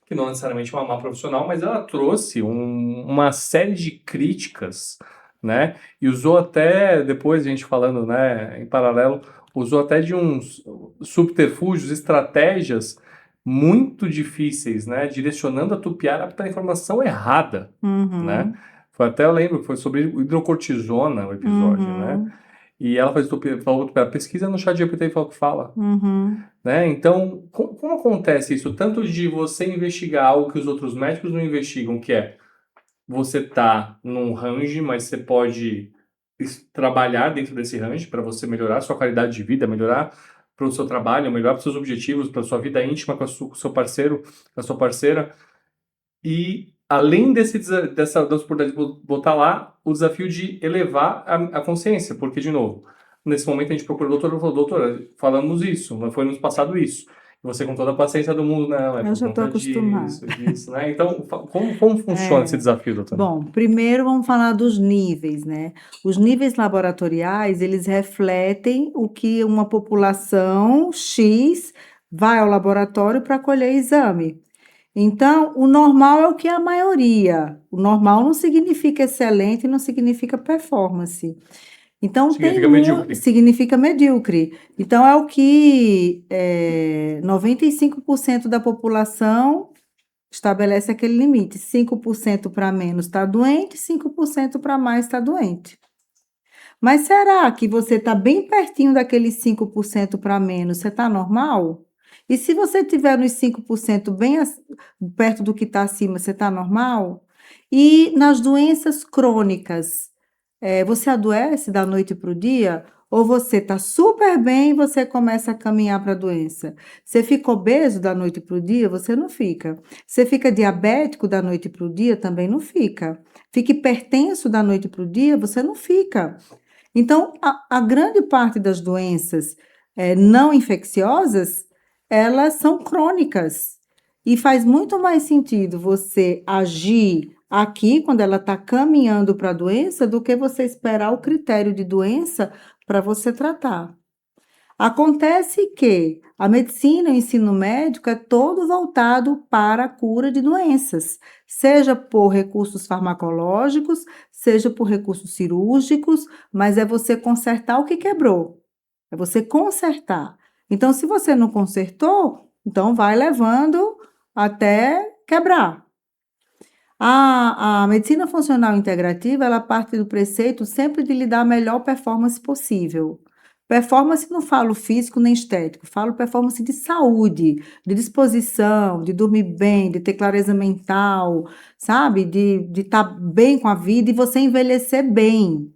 que não necessariamente é uma má profissional, mas ela trouxe uma série de críticas, né? E usou até, depois a gente falando, né, em paralelo, usou até de uns subterfúgios, estratégias muito difíceis, né? Direcionando a Tupiara para a informação errada, né? Uhum, Foi até, eu lembro, foi sobre hidrocortisona o episódio, né? uhum, E ela falou, pesquisa no chat GPT e fala o que fala, uhum, né? Então, como acontece isso? Tanto de você investigar algo que os outros médicos não investigam, que é você tá num range, mas você pode trabalhar dentro desse range para você melhorar a sua qualidade de vida, melhorar para o seu trabalho, melhorar para os seus objetivos, para a sua vida íntima com o seu parceiro, com a sua parceira. E além dessa das oportunidades de botar lá, o desafio de elevar a consciência, porque, de novo, nesse momento a gente procurou o doutor e falou, doutora, falamos isso, mas foi nos passado isso. E você com toda a paciência do mundo, não, é eu por já estou conta acostumada. disso, né? Então, como funciona esse É, desafio, doutora? bom, primeiro vamos falar dos níveis, né? Os níveis laboratoriais, eles refletem o que uma população X vai ao laboratório para colher exame. Então, o normal é o que é a maioria. O normal não significa excelente, não significa performance. Então, Significa medíocre. significa medíocre. Então, é o que 95% da população estabelece aquele limite. 5% para menos está doente, 5% para mais está doente. Mas será que você está bem pertinho daqueles 5% para menos? Você está normal? E se você tiver nos 5% bem perto do que está acima, você está normal? E nas doenças crônicas, você adoece da noite para o dia? Ou você está super bem e você começa a caminhar para a doença? Você fica obeso da noite para o dia? Você não fica. Você fica diabético da noite para o dia? Também não fica. Fica hipertenso da noite para o dia? Você não fica. Então, a grande parte das doenças não infecciosas, elas são crônicas. E faz muito mais sentido você agir aqui, quando ela está caminhando para a doença, do que você esperar o critério de doença para você tratar. Acontece que a medicina, o ensino médico é todo voltado para a cura de doenças, seja por recursos farmacológicos, seja por recursos cirúrgicos, mas é você consertar o que quebrou, é você consertar. Então, se você não consertou, então vai levando até quebrar. A medicina funcional integrativa, ela parte do preceito sempre de lhe dar a melhor performance possível. Performance não falo físico nem estético, falo performance de saúde, de disposição, de dormir bem, de ter clareza mental, sabe? De estar bem com a vida e você envelhecer bem.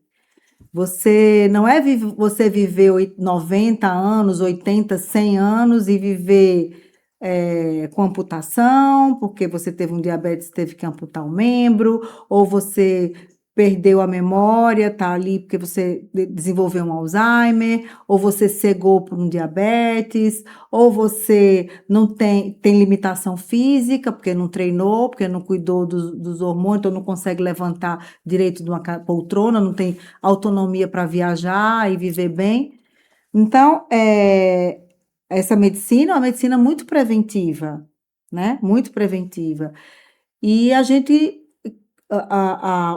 Você não é você viver 90 anos, 80, 100 anos e viver com amputação, porque você teve um diabetes, teve que amputar um membro, ou você perdeu a memória, tá ali porque você desenvolveu um Alzheimer, ou você cegou por um diabetes, ou você não tem limitação física, porque não treinou, porque não cuidou dos hormônios, então não consegue levantar direito de uma poltrona, não tem autonomia para viajar e viver bem. Então, essa medicina é uma medicina muito preventiva, né? Muito preventiva. E a gente,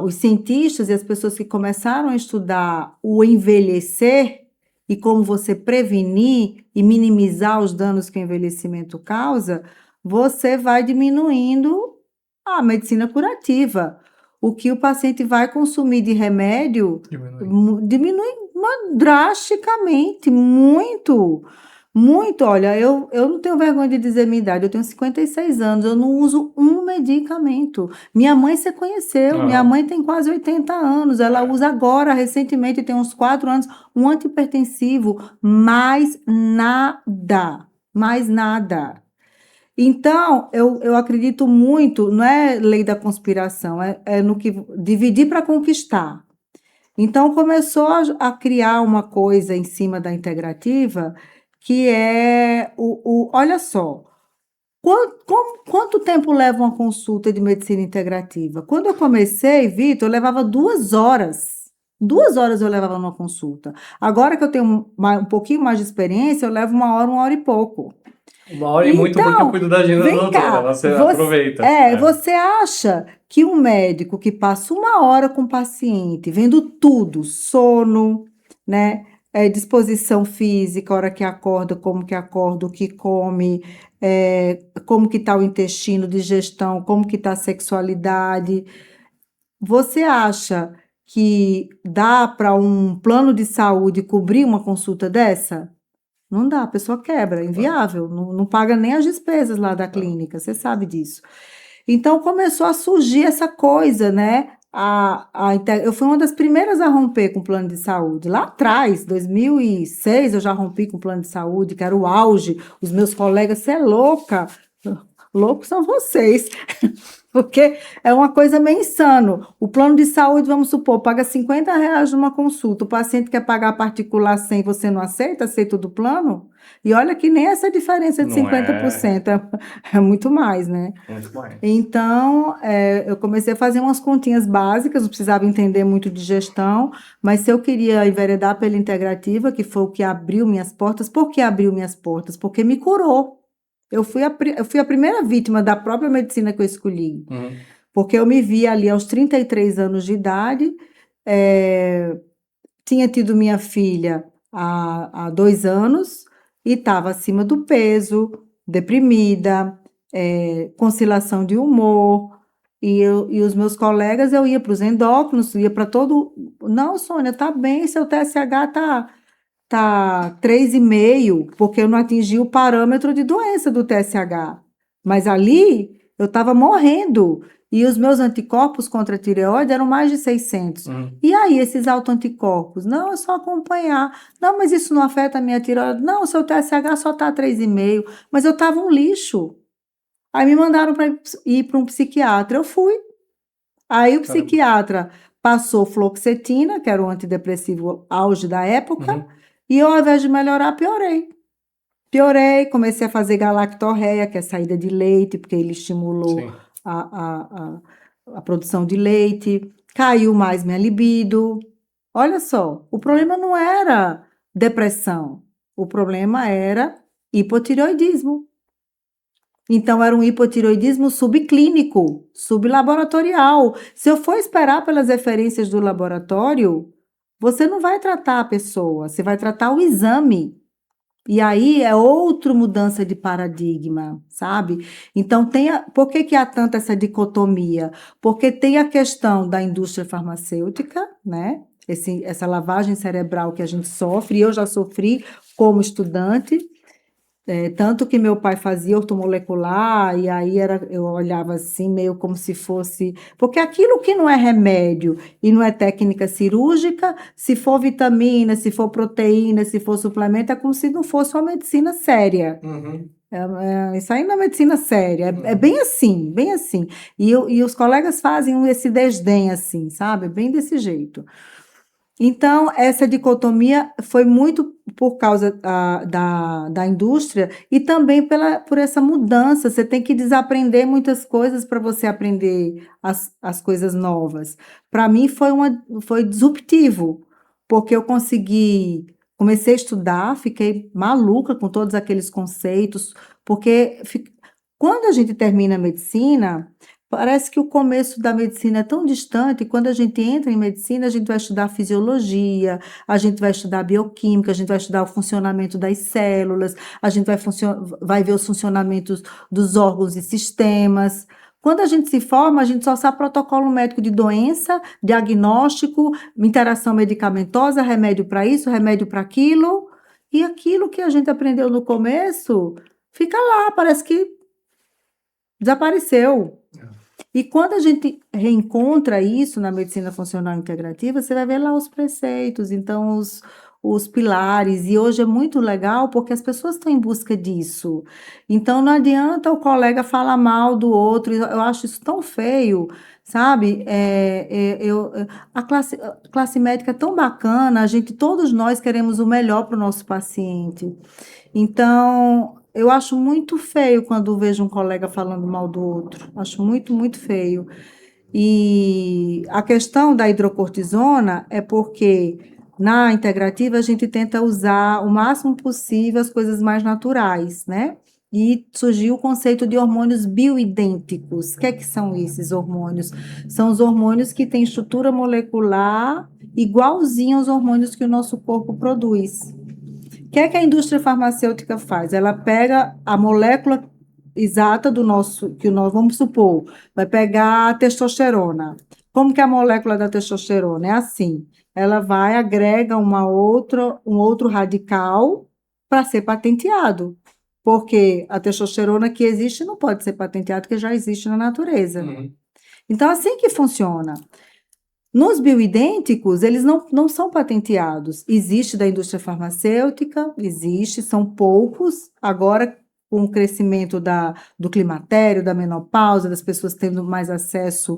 os cientistas e as pessoas que começaram a estudar o envelhecer e como você prevenir e minimizar os danos que o envelhecimento causa, você vai diminuindo a medicina curativa. O que o paciente vai consumir de remédio Diminui. diminui drasticamente, muito. Muito, olha, eu não tenho vergonha de dizer minha idade, eu tenho 56 anos, eu não uso um medicamento. Minha mãe você conheceu, minha Aham. mãe tem quase 80 anos, ela usa agora, recentemente, tem uns 4 anos, um antihipertensivo, mais nada, mais nada. Então, eu acredito muito, não é lei da conspiração, é no que dividir para conquistar. Então, começou a criar uma coisa em cima da integrativa, que é olha só, quanto tempo leva uma consulta de medicina integrativa? Quando eu comecei, Vitor, eu levava 2 horas. 2 horas eu levava numa consulta. Agora que eu tenho um pouquinho mais de experiência, eu levo 1 hora e pouco. 1 hora e muito porque eu Então, cuido da agenda da vem doutora, cá, você aproveita. você acha que um médico que passa 1 hora com o paciente, vendo tudo, sono, né, disposição física, hora que acorda, o que come, como que está o intestino, digestão, como que está a sexualidade, você acha que dá para um plano de saúde cobrir uma consulta dessa? Não dá, a pessoa quebra, é inviável, não paga nem as despesas lá da clínica, você sabe disso. Então começou a surgir essa coisa, né? Eu fui uma das primeiras a romper com o plano de saúde. Lá atrás, 2006, eu já rompi com o plano de saúde, que era o auge. Os meus colegas, você é louca. Loucos são vocês. Porque é uma coisa meio insano. O plano de saúde, vamos supor, paga R$ 50 numa consulta. O paciente quer pagar particular 100, você não aceita? Aceita o do plano? E olha que nem essa diferença de Não é 50%, é muito mais, né? muito mais. Então, eu comecei a fazer umas continhas básicas, não precisava entender muito de gestão, mas se eu queria enveredar pela integrativa, que foi o que abriu minhas portas, por que abriu minhas portas? Porque me curou. Eu fui a primeira vítima da própria medicina que eu escolhi, Uhum. porque eu me vi ali aos 33 anos de idade, tinha tido minha filha há 2 anos e estava acima do peso, deprimida, com oscilação de humor, e os meus colegas, eu ia para os endócrinos, ia para todo. Não, Sônia, tá bem, seu TSH tá 3,5, porque eu não atingi o parâmetro de doença do TSH. Mas ali eu estava morrendo. E os meus anticorpos contra a tireoide eram mais de 600. Uhum. E aí, esses autoanticorpos? Não, é só acompanhar. Não, mas isso não afeta a minha tireoide. Não, o seu TSH só está 3,5. Mas eu estava um lixo. Aí me mandaram para ir para um psiquiatra. Eu fui. Aí o Caramba. psiquiatra passou fluoxetina, que era o antidepressivo auge da época, Uhum. e eu, ao invés de melhorar, piorei. Piorei, comecei a fazer galactorreia, que é saída de leite, porque ele estimulou Sim. a produção de leite. Caiu mais minha libido. Olha só, o problema não era depressão, o problema era hipotireoidismo. Então, era um hipotireoidismo subclínico, sublaboratorial. Se eu for esperar pelas referências do laboratório, você não vai tratar a pessoa, você vai tratar o exame. E aí é outra mudança de paradigma, sabe? Então, por que há tanta essa dicotomia? Porque tem a questão da indústria farmacêutica, né? Essa lavagem cerebral que a gente sofre, e eu já sofri como estudante. Tanto que meu pai fazia ortomolecular, e aí eu olhava assim, meio como se fosse. Porque aquilo que não é remédio e não é técnica cirúrgica, se for vitamina, se for proteína, se for suplemento, é como se não fosse uma medicina séria. Uhum. Isso aí não é medicina séria, é Uhum. bem assim, bem assim. E os colegas fazem esse desdém assim, sabe? Bem desse jeito. Então, essa dicotomia foi muito por causa da indústria e também por essa mudança. Você tem que desaprender muitas coisas para você aprender as coisas novas. Para mim, foi disruptivo, porque eu comecei a estudar, fiquei maluca com todos aqueles conceitos, porque quando a gente termina a medicina. Parece que o começo da medicina é tão distante, e quando a gente entra em medicina, a gente vai estudar fisiologia, a gente vai estudar bioquímica, a gente vai estudar o funcionamento das células, a gente vai ver os funcionamentos dos órgãos e sistemas. Quando a gente se forma, a gente só sabe protocolo médico de doença, diagnóstico, interação medicamentosa, remédio para isso, remédio para aquilo, e aquilo que a gente aprendeu no começo fica lá, parece que desapareceu. E quando a gente reencontra isso na medicina funcional integrativa, você vai ver lá os preceitos, então os pilares, e hoje é muito legal porque as pessoas estão em busca disso. Então não adianta o colega falar mal do outro, eu acho isso tão feio, sabe? A classe médica é tão bacana, a gente, todos nós queremos o melhor para o nosso paciente. Então, eu acho muito feio quando vejo um colega falando mal do outro. Acho muito, muito feio. E a questão da hidrocortisona é porque na integrativa a gente tenta usar o máximo possível as coisas mais naturais, né? E surgiu o conceito de hormônios bioidênticos. O que é que são esses hormônios? São os hormônios que têm estrutura molecular igualzinha aos hormônios que o nosso corpo produz. O que é que a indústria farmacêutica faz? Ela pega a molécula exata do nosso, que nós vamos supor, vai pegar a testosterona. Como que é a molécula da testosterona? É assim, ela vai, agrega um outro radical para ser patenteado. Porque a testosterona que existe não pode ser patenteada, porque já existe na natureza. Uhum. Então, assim que funciona. Nos bioidênticos, eles não são patenteados. Existe da indústria farmacêutica, existe, são poucos. Agora, com o crescimento do climatério, da menopausa, das pessoas tendo mais acesso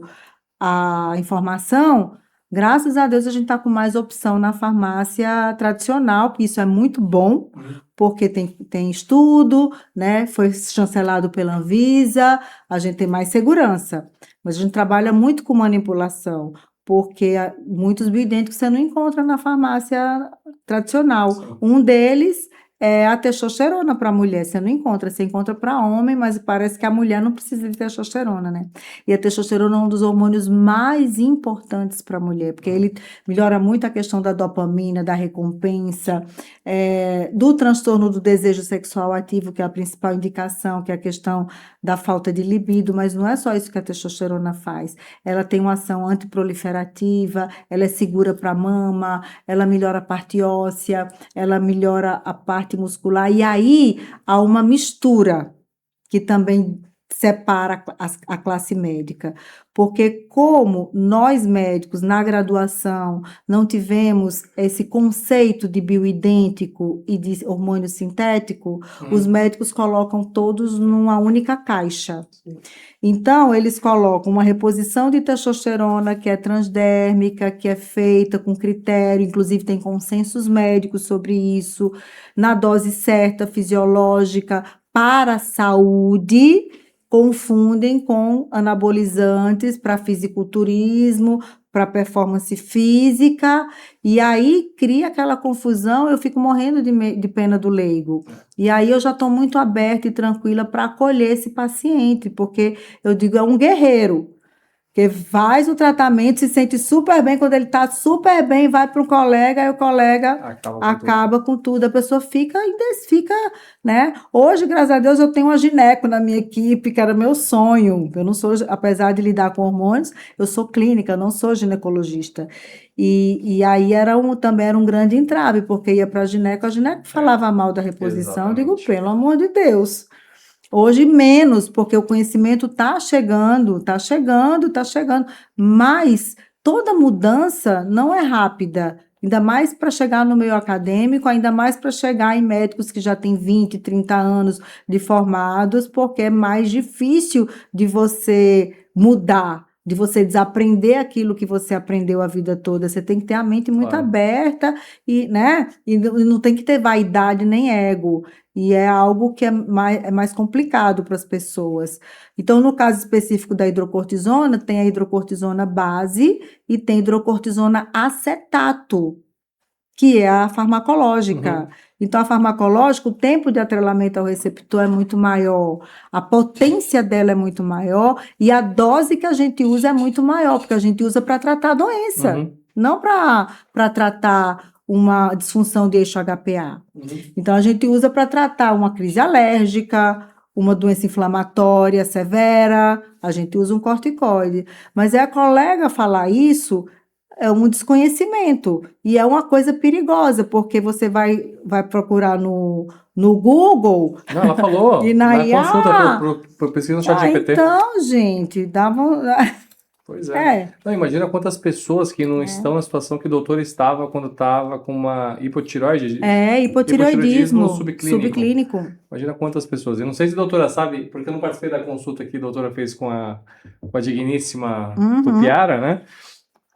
à informação, graças a Deus a gente está com mais opção na farmácia tradicional, que isso é muito bom, porque tem estudo, né? Foi chancelado pela Anvisa, a gente tem mais segurança. Mas a gente trabalha muito com manipulação, porque muitos bioidênticos você não encontra na farmácia tradicional. Sim. Um deles é a testosterona para a mulher, você encontra para homem, mas parece que a mulher não precisa de testosterona, né? E a testosterona é um dos hormônios mais importantes para a mulher, porque ele melhora muito a questão da dopamina, da recompensa, do transtorno do desejo sexual ativo, que é a principal indicação, que é a questão da falta de libido, mas não é só isso que a testosterona faz. Ela tem uma ação antiproliferativa, ela é segura para a mama, ela melhora a parte óssea, ela melhora a parte muscular, e aí há uma mistura que também separa a classe médica, porque como nós médicos na graduação não tivemos esse conceito de bioidêntico e de hormônio sintético, os médicos colocam todos numa única caixa. Então, eles colocam uma reposição de testosterona que é transdérmica, que é feita com critério, inclusive tem consensos médicos sobre isso, na dose certa, fisiológica, para a saúde, confundem com anabolizantes para fisiculturismo, para performance física, e aí cria aquela confusão, eu fico morrendo de pena do leigo. E aí eu já estou muito aberta e tranquila para acolher esse paciente, porque eu digo, é um guerreiro, que faz o tratamento, se sente super bem, quando ele está super bem, vai para um colega, e o colega acaba com tudo. A pessoa fica, né? Hoje, graças a Deus, eu tenho uma gineco na minha equipe, que era meu sonho. Eu não sou, apesar de lidar com hormônios, eu sou clínica, não sou ginecologista. E aí também era um grande entrave, porque ia para a gineco falava mal da reposição, eu digo, pelo amor de Deus. Hoje menos, porque o conhecimento está chegando, mas toda mudança não é rápida, ainda mais para chegar no meio acadêmico, ainda mais para chegar em médicos que já têm 20, 30 anos de formados, porque é mais difícil de você mudar, de você desaprender aquilo que você aprendeu a vida toda. Você tem que ter a mente muito aberta né? E não tem que ter vaidade nem ego. E é algo que é mais complicado para as pessoas. Então, no caso específico da hidrocortisona, tem a hidrocortisona base e tem hidrocortisona acetato, que é a farmacológica. Então, a farmacológica, o tempo de atrelamento ao receptor é muito maior, a potência dela é muito maior e a dose que a gente usa é muito maior, porque a gente usa para tratar a doença, não para tratar uma disfunção de eixo HPA. Então, a gente usa para tratar uma crise alérgica, uma doença inflamatória severa, a gente usa um corticoide. Mas é a colega falar isso, é um desconhecimento, e é uma coisa perigosa, porque você vai procurar no Google. Não, ela falou, e na IA, consulta por pesquisa no chat GPT. Então, gente, Pois é. É, Não, imagina quantas pessoas que não é. estão na situação que o doutor estava quando estava com uma hipotireoide, É hipotireoidismo hipotireoidismo subclínico. subclínico. Imagina quantas pessoas. Eu não sei se a doutora sabe, porque eu não participei da consulta que a doutora fez com a digníssima Uhum. Tupiara, né?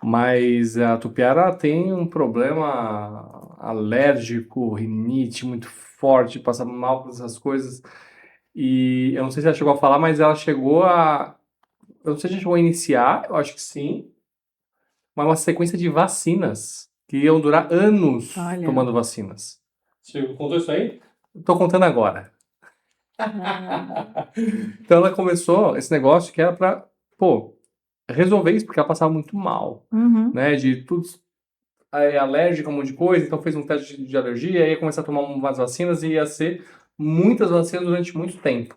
Mas a Tupiara tem um problema alérgico, rinite muito forte, passa mal com essas coisas. E eu não sei se ela chegou a falar, mas ela chegou a. Eu não sei se ela chegou a iniciar, eu acho que sim, mas uma sequência de vacinas que iam durar anos Olha. tomando vacinas. Você contou isso aí? Tô contando agora. Ah, Então ela começou esse negócio que era pra, pô, resolver isso, porque ela passava muito mal, uhum. né? De tudo alérgica a um monte de coisa, então fez um teste de alergia, ia começar a tomar umas vacinas e ia ser muitas vacinas durante muito tempo.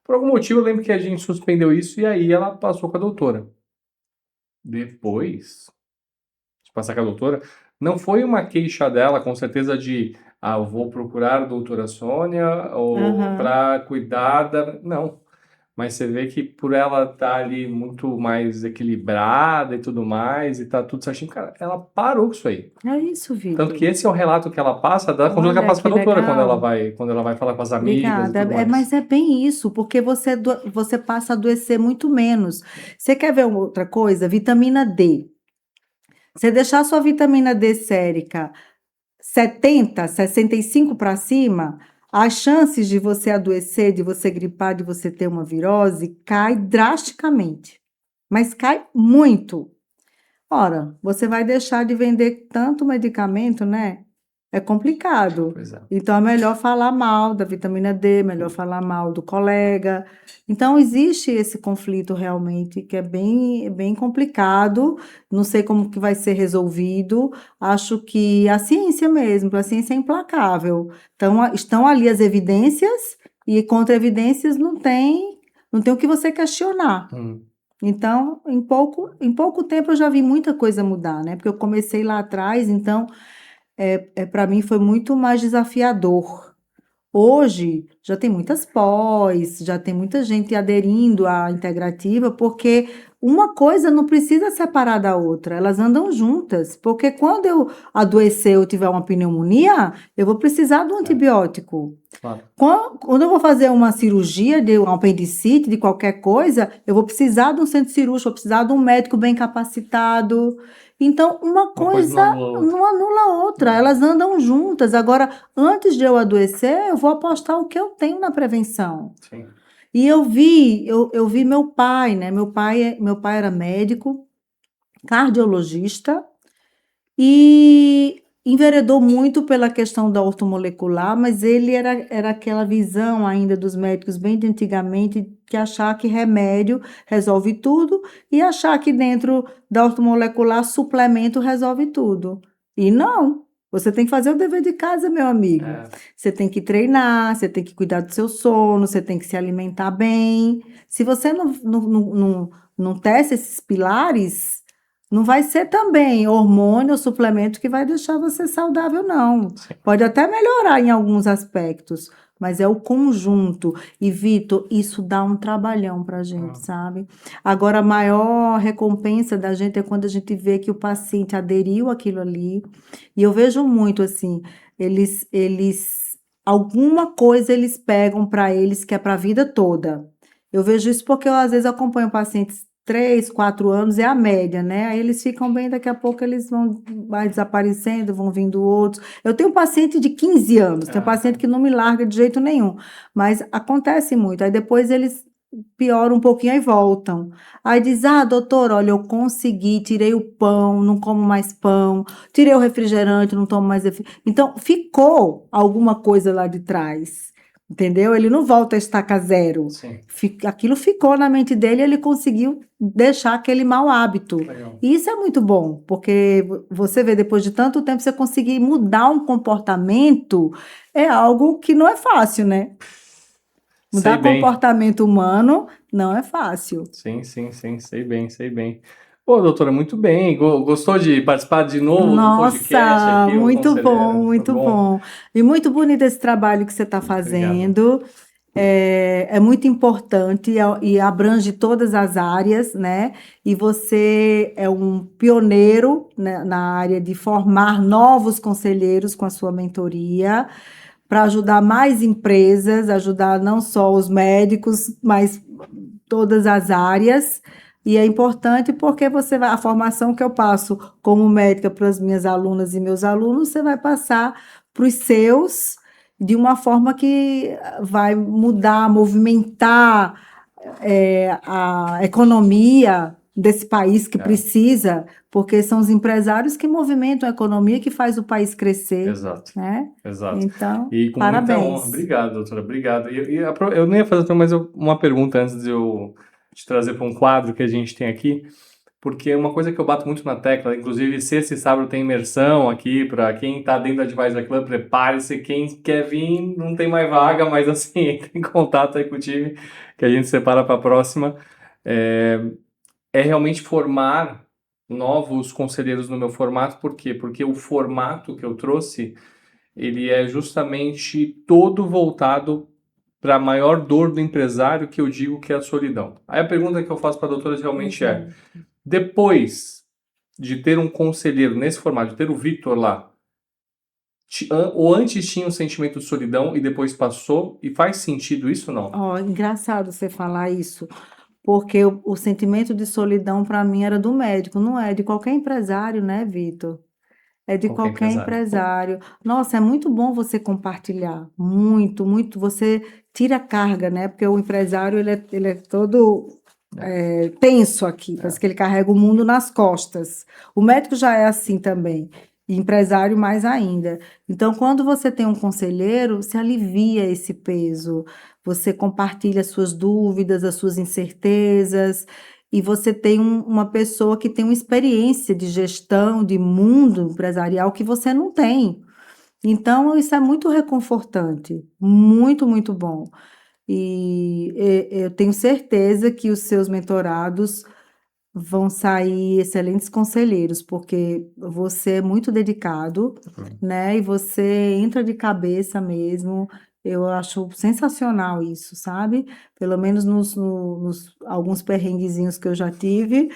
Por algum motivo, eu lembro que a gente suspendeu isso e aí ela passou com a doutora. Depois de passar com a doutora, não foi uma queixa dela, com certeza, de eu vou procurar a doutora Sônia ou Aham. para cuidar da. Não. Mas você vê que por ela estar ali muito mais equilibrada e tudo mais, e tá tudo certinho, cara, ela parou com isso aí. É isso, Tanto que Vitor. esse é o relato que ela passa da consulta que ela Olha passa com que a doutora legal. quando ela vai falar com as amigas e Obrigada. tudo É, mais. mas é bem isso, porque você passa a adoecer muito menos. Você quer ver uma outra coisa? Vitamina D. Você deixar sua vitamina D sérica 70, 65 para cima, as chances de você adoecer, de você gripar, de você ter uma virose, cai drasticamente. Mas cai muito. Ora, você vai deixar de vender tanto medicamento, né? É complicado. Pois é. Então, é melhor falar mal da vitamina D, melhor falar mal do colega. Então, existe esse conflito realmente que é bem complicado. Não sei como que vai ser resolvido. Acho que a ciência mesmo, a ciência é implacável. Então, estão ali as evidências e contra evidências não tem o que você questionar. Hum, Então, em pouco tempo eu já vi muita coisa mudar, né? Porque eu comecei lá atrás, então para mim foi muito mais desafiador. Hoje já tem muitas pós, já tem muita gente aderindo à integrativa, porque uma coisa não precisa separar da outra, elas andam juntas. Porque quando eu adoecer ou tiver uma pneumonia, eu vou precisar do é, antibiótico. claro. Quando eu vou fazer uma cirurgia de um apendicite, de qualquer coisa, eu vou precisar de um centro cirúrgico, vou precisar de um médico bem capacitado. Então, uma Uma coisa não coisa anula a outra. não anula a outra, elas andam juntas. Agora, antes de eu adoecer, eu vou apostar o que eu tenho na prevenção. Sim. E eu vi meu pai, né? Meu pai era médico, cardiologista, e enveredou muito pela questão da ortomolecular, mas ele era aquela visão ainda dos médicos bem de antigamente, que achar que remédio resolve tudo e achar que dentro da ortomolecular suplemento resolve tudo. E não. Você tem que fazer o dever de casa, meu amigo. É, Você tem que treinar, você tem que cuidar do seu sono, você tem que se alimentar bem. Se você não testa esses pilares, não vai ser também hormônio ou suplemento que vai deixar você saudável, não. sim. Pode até melhorar em alguns aspectos, mas é o conjunto. E, Vitor, isso dá um trabalhão para a gente, Ah, sabe? Agora, a maior recompensa da gente é quando a gente vê que o paciente aderiu àquilo ali. E eu vejo muito assim, alguma coisa eles pegam para eles que é para a vida toda. Eu vejo isso porque eu, às vezes, acompanho pacientes 3, 4 anos, é a média, né? Aí eles ficam bem, daqui a pouco eles vão mais desaparecendo, vão vindo outros. Eu tenho um paciente de 15 anos, tenho um paciente aham. que não me larga de jeito nenhum, mas acontece muito. Aí depois eles pioram um pouquinho e voltam. Aí diz: Ah, doutor, olha, eu consegui, tirei o pão, não como mais pão, tirei o refrigerante, não tomo mais refrigerante. Então, ficou alguma coisa lá de trás. Entendeu? Ele não volta a estaca zero. Sim, Aquilo ficou na mente dele e ele conseguiu deixar aquele mau hábito. legal. E isso é muito bom, porque você vê, depois de tanto tempo, você conseguir mudar um comportamento é algo que não é fácil, né? Sei Mudar bem. comportamento humano não é fácil. Sim, sim, sim, sei bem, sei bem. Pô, doutora, muito bem. Gostou de participar de novo do podcast Nossa, aqui, o muito bom, Conselheiro? Foi muito bom. bom. E muito bonito esse trabalho que você está Obrigado. fazendo. é muito importante e abrange todas as áreas, né? E você é um pioneiro, né, na área de formar novos conselheiros com a sua mentoria, para ajudar mais empresas, ajudar não só os médicos, mas todas as áreas. E é importante porque a formação que eu passo como médica para as minhas alunas e meus alunos, você vai passar para os seus de uma forma que vai mudar, movimentar a economia desse país que É, precisa, porque são os empresários que movimentam a economia que faz o país crescer, exato, né? exato. Então, E com muita honra. parabéns. Obrigado, doutora, obrigado. Eu não ia fazer uma pergunta antes de eu te trazer para um quadro que a gente tem aqui. Porque uma coisa que eu bato muito na tecla, inclusive sexta e sábado tem imersão aqui, para quem está dentro do Advisor Club, prepare-se, quem quer vir não tem mais vaga, mas assim, entre em contato aí com o time, que a gente separa para a próxima. É, é realmente formar novos conselheiros no meu formato, por quê? Porque o formato que eu trouxe, ele é justamente todo voltado para a maior dor do empresário, que eu digo que é a solidão. Aí a pergunta que eu faço para a doutora realmente é: Exato. depois de ter um conselheiro nesse formato, de ter o Victor lá, ou antes tinha um sentimento de solidão e depois passou, e faz sentido isso ou não? Ó, engraçado você falar isso, porque o sentimento de solidão para mim era do médico, não é de qualquer empresário, né, Vitor? É de Qualquer qualquer empresário. empresário. Nossa, é muito bom você compartilhar, muito, muito. Você tira a carga, né? Porque o empresário ele é todo É, tenso aqui, é. parece que ele carrega o mundo nas costas. O médico já é assim também, e empresário mais ainda. Então, quando você tem um conselheiro, se alivia esse peso, você compartilha as suas dúvidas, as suas incertezas, e você tem uma pessoa que tem uma experiência de gestão, de mundo empresarial que você não tem. Então, isso é muito reconfortante, muito, muito bom. Eu tenho certeza que os seus mentorados vão sair excelentes conselheiros, porque você é muito dedicado, Hum. né? E você entra de cabeça mesmo. Eu acho sensacional isso, sabe? Pelo menos nos alguns perrenguezinhos que eu já tive,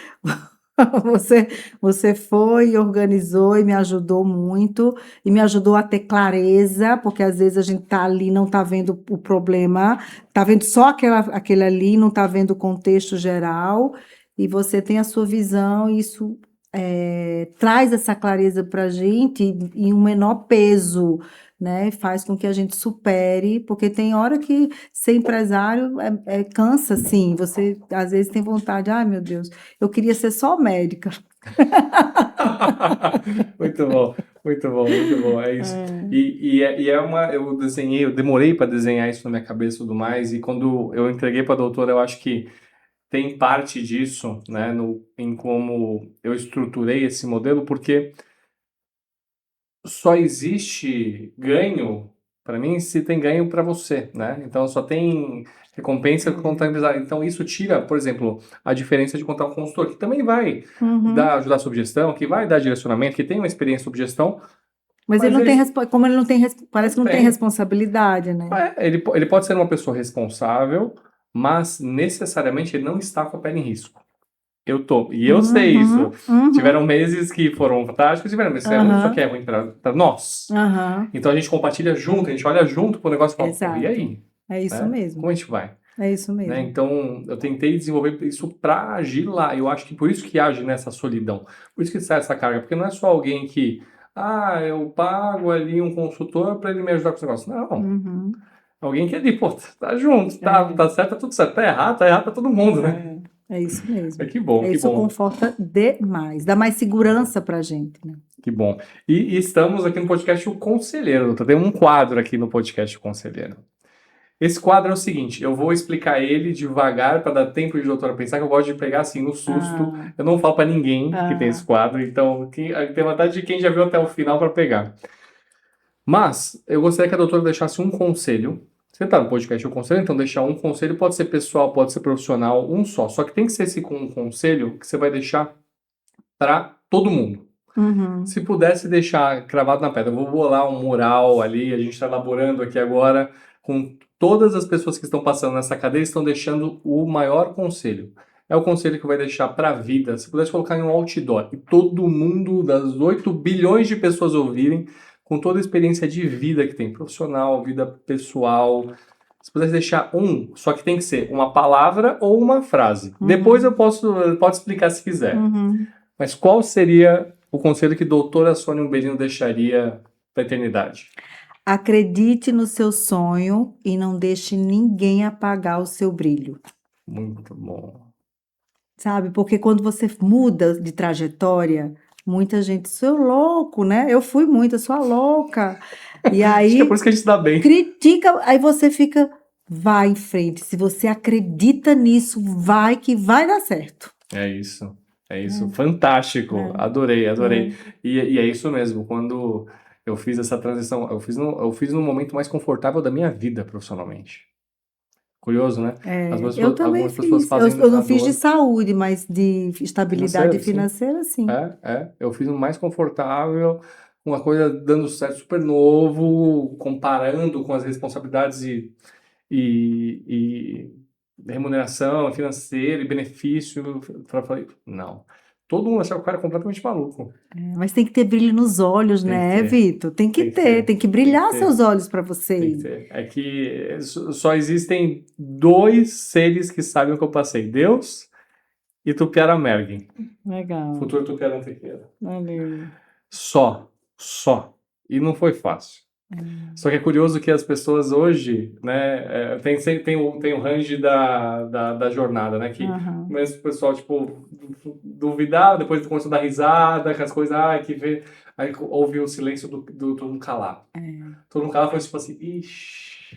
você, você foi e organizou e me ajudou muito, e me ajudou a ter clareza, porque às vezes a gente tá ali, e não tá vendo o problema, tá vendo só aquele ali, não tá vendo o contexto geral, e você tem a sua visão, e isso traz essa clareza para a gente em um menor peso, né? Faz com que a gente supere, porque tem hora que ser empresário cansa, sim. Você às vezes tem vontade, ai meu Deus, eu queria ser só médica. Muito bom, muito bom, muito bom, é isso. Eu desenhei, eu demorei para desenhar isso na minha cabeça e tudo mais, e quando eu entreguei para a doutora, eu acho que tem parte disso, né, em como eu estruturei esse modelo, porque só existe ganho para mim se tem ganho para você, né? Então só tem recompensa com contar empresário. Então isso tira, por exemplo, a diferença de contar um consultor que também vai Uhum. ajudar sob gestão, que vai dar direcionamento, que tem uma experiência sob gestão, Mas ele mas não tem, ele como ele não tem, parece que não não tem tem. responsabilidade, né? Ele pode ser uma pessoa responsável, mas necessariamente ele não está com a pele em risco. Eu tô. E eu sei isso. Uhum, Tiveram uhum, meses que foram fantásticos, tiveram meses que isso aqui aham, é ruim para nós. aham, Então a gente compartilha junto, a gente olha junto pro negócio e fala, pô, e exato. aí? É isso Né? mesmo. Como a gente vai? É isso Né? mesmo. Então eu tentei desenvolver isso para agir lá. Eu acho que por isso que age nessa solidão. Por isso que sai essa carga. Porque não é só alguém que, eu pago ali um consultor para ele me ajudar com esse negócio. Não. Uhum. Alguém que ali, pô, tá junto, É, tá certo, tá tudo certo. Tá errado pra todo mundo, né? é isso É mesmo. que bom, É que isso bom. conforta demais, dá mais segurança pra gente, né? Que bom. E estamos aqui no podcast O Conselheiro, doutor. Tem um quadro aqui no podcast O Conselheiro. Esse quadro é o seguinte, eu vou explicar ele devagar para dar tempo de doutora pensar, que eu gosto de pegar assim no susto. Ah, Eu não falo para ninguém que tem esse ah, quadro, então tem vontade de quem já viu até o final para pegar. Mas eu gostaria que a doutora deixasse um conselho. Você está no podcast O Conselho, então deixar um conselho, pode ser pessoal, pode ser profissional, um só. Só que tem que ser esse um conselho que você vai deixar para todo mundo. Uhum. Se pudesse deixar cravado na pedra, eu vou bolar um mural ali, a gente está elaborando aqui agora, com todas as pessoas que estão passando nessa cadeia, estão deixando o maior conselho. É o conselho que vai deixar para a vida. Se pudesse colocar em um outdoor e todo mundo, das 8 bilhões de pessoas ouvirem, com toda a experiência de vida que tem, profissional, vida pessoal. Se pudesse deixar um, só que tem que ser uma palavra ou uma frase. Depois eu pode explicar se quiser. Uhum. Mas qual seria o conselho que a doutora Sônia Umbelino deixaria para a eternidade? Acredite no seu sonho e não deixe ninguém apagar o seu brilho. Muito bom. Sabe? Porque quando você muda de trajetória, muita gente, sou louco, né? Eu fui muito, eu sou a louca. E Acho que é por aí isso que a gente se dá bem. critica, aí você fica, vai em frente. Se você acredita nisso, vai que vai dar certo. É isso. É isso. Fantástico. É. Adorei, adorei. E é isso mesmo. Quando eu fiz essa transição, eu fiz no momento mais confortável da minha vida profissionalmente. Curioso, né? Eu também Algumas pessoas fiz. fazem Eu não na fiz de dor saúde, mas de estabilidade financeira, sim. financeira, sim. Eu fiz o mais confortável, uma coisa dando certo super novo, comparando com as responsabilidades e remuneração financeira e benefício. Eu falei, não. Todo mundo achava que o cara era completamente maluco. Mas tem que ter brilho nos olhos, Tem que né, ter, Vitor? Tem que tem que ter, ter, tem que tem brilhar que ter, seus olhos para você tem que ir. ter. É que só existem dois seres que sabem o que eu passei: Deus e Tupiara Mergin, Legal, futuro Tupiara Antequeira. valeu. Só. E não foi fácil. Só que é curioso que as pessoas hoje, né, tem o range da jornada, né, que Aham. começa o pessoal, tipo, duvidar, depois começa a dar risada, com as coisas, que vê, aí ouve o silêncio do todo mundo calar. Todo mundo calar foi tipo assim, ixi,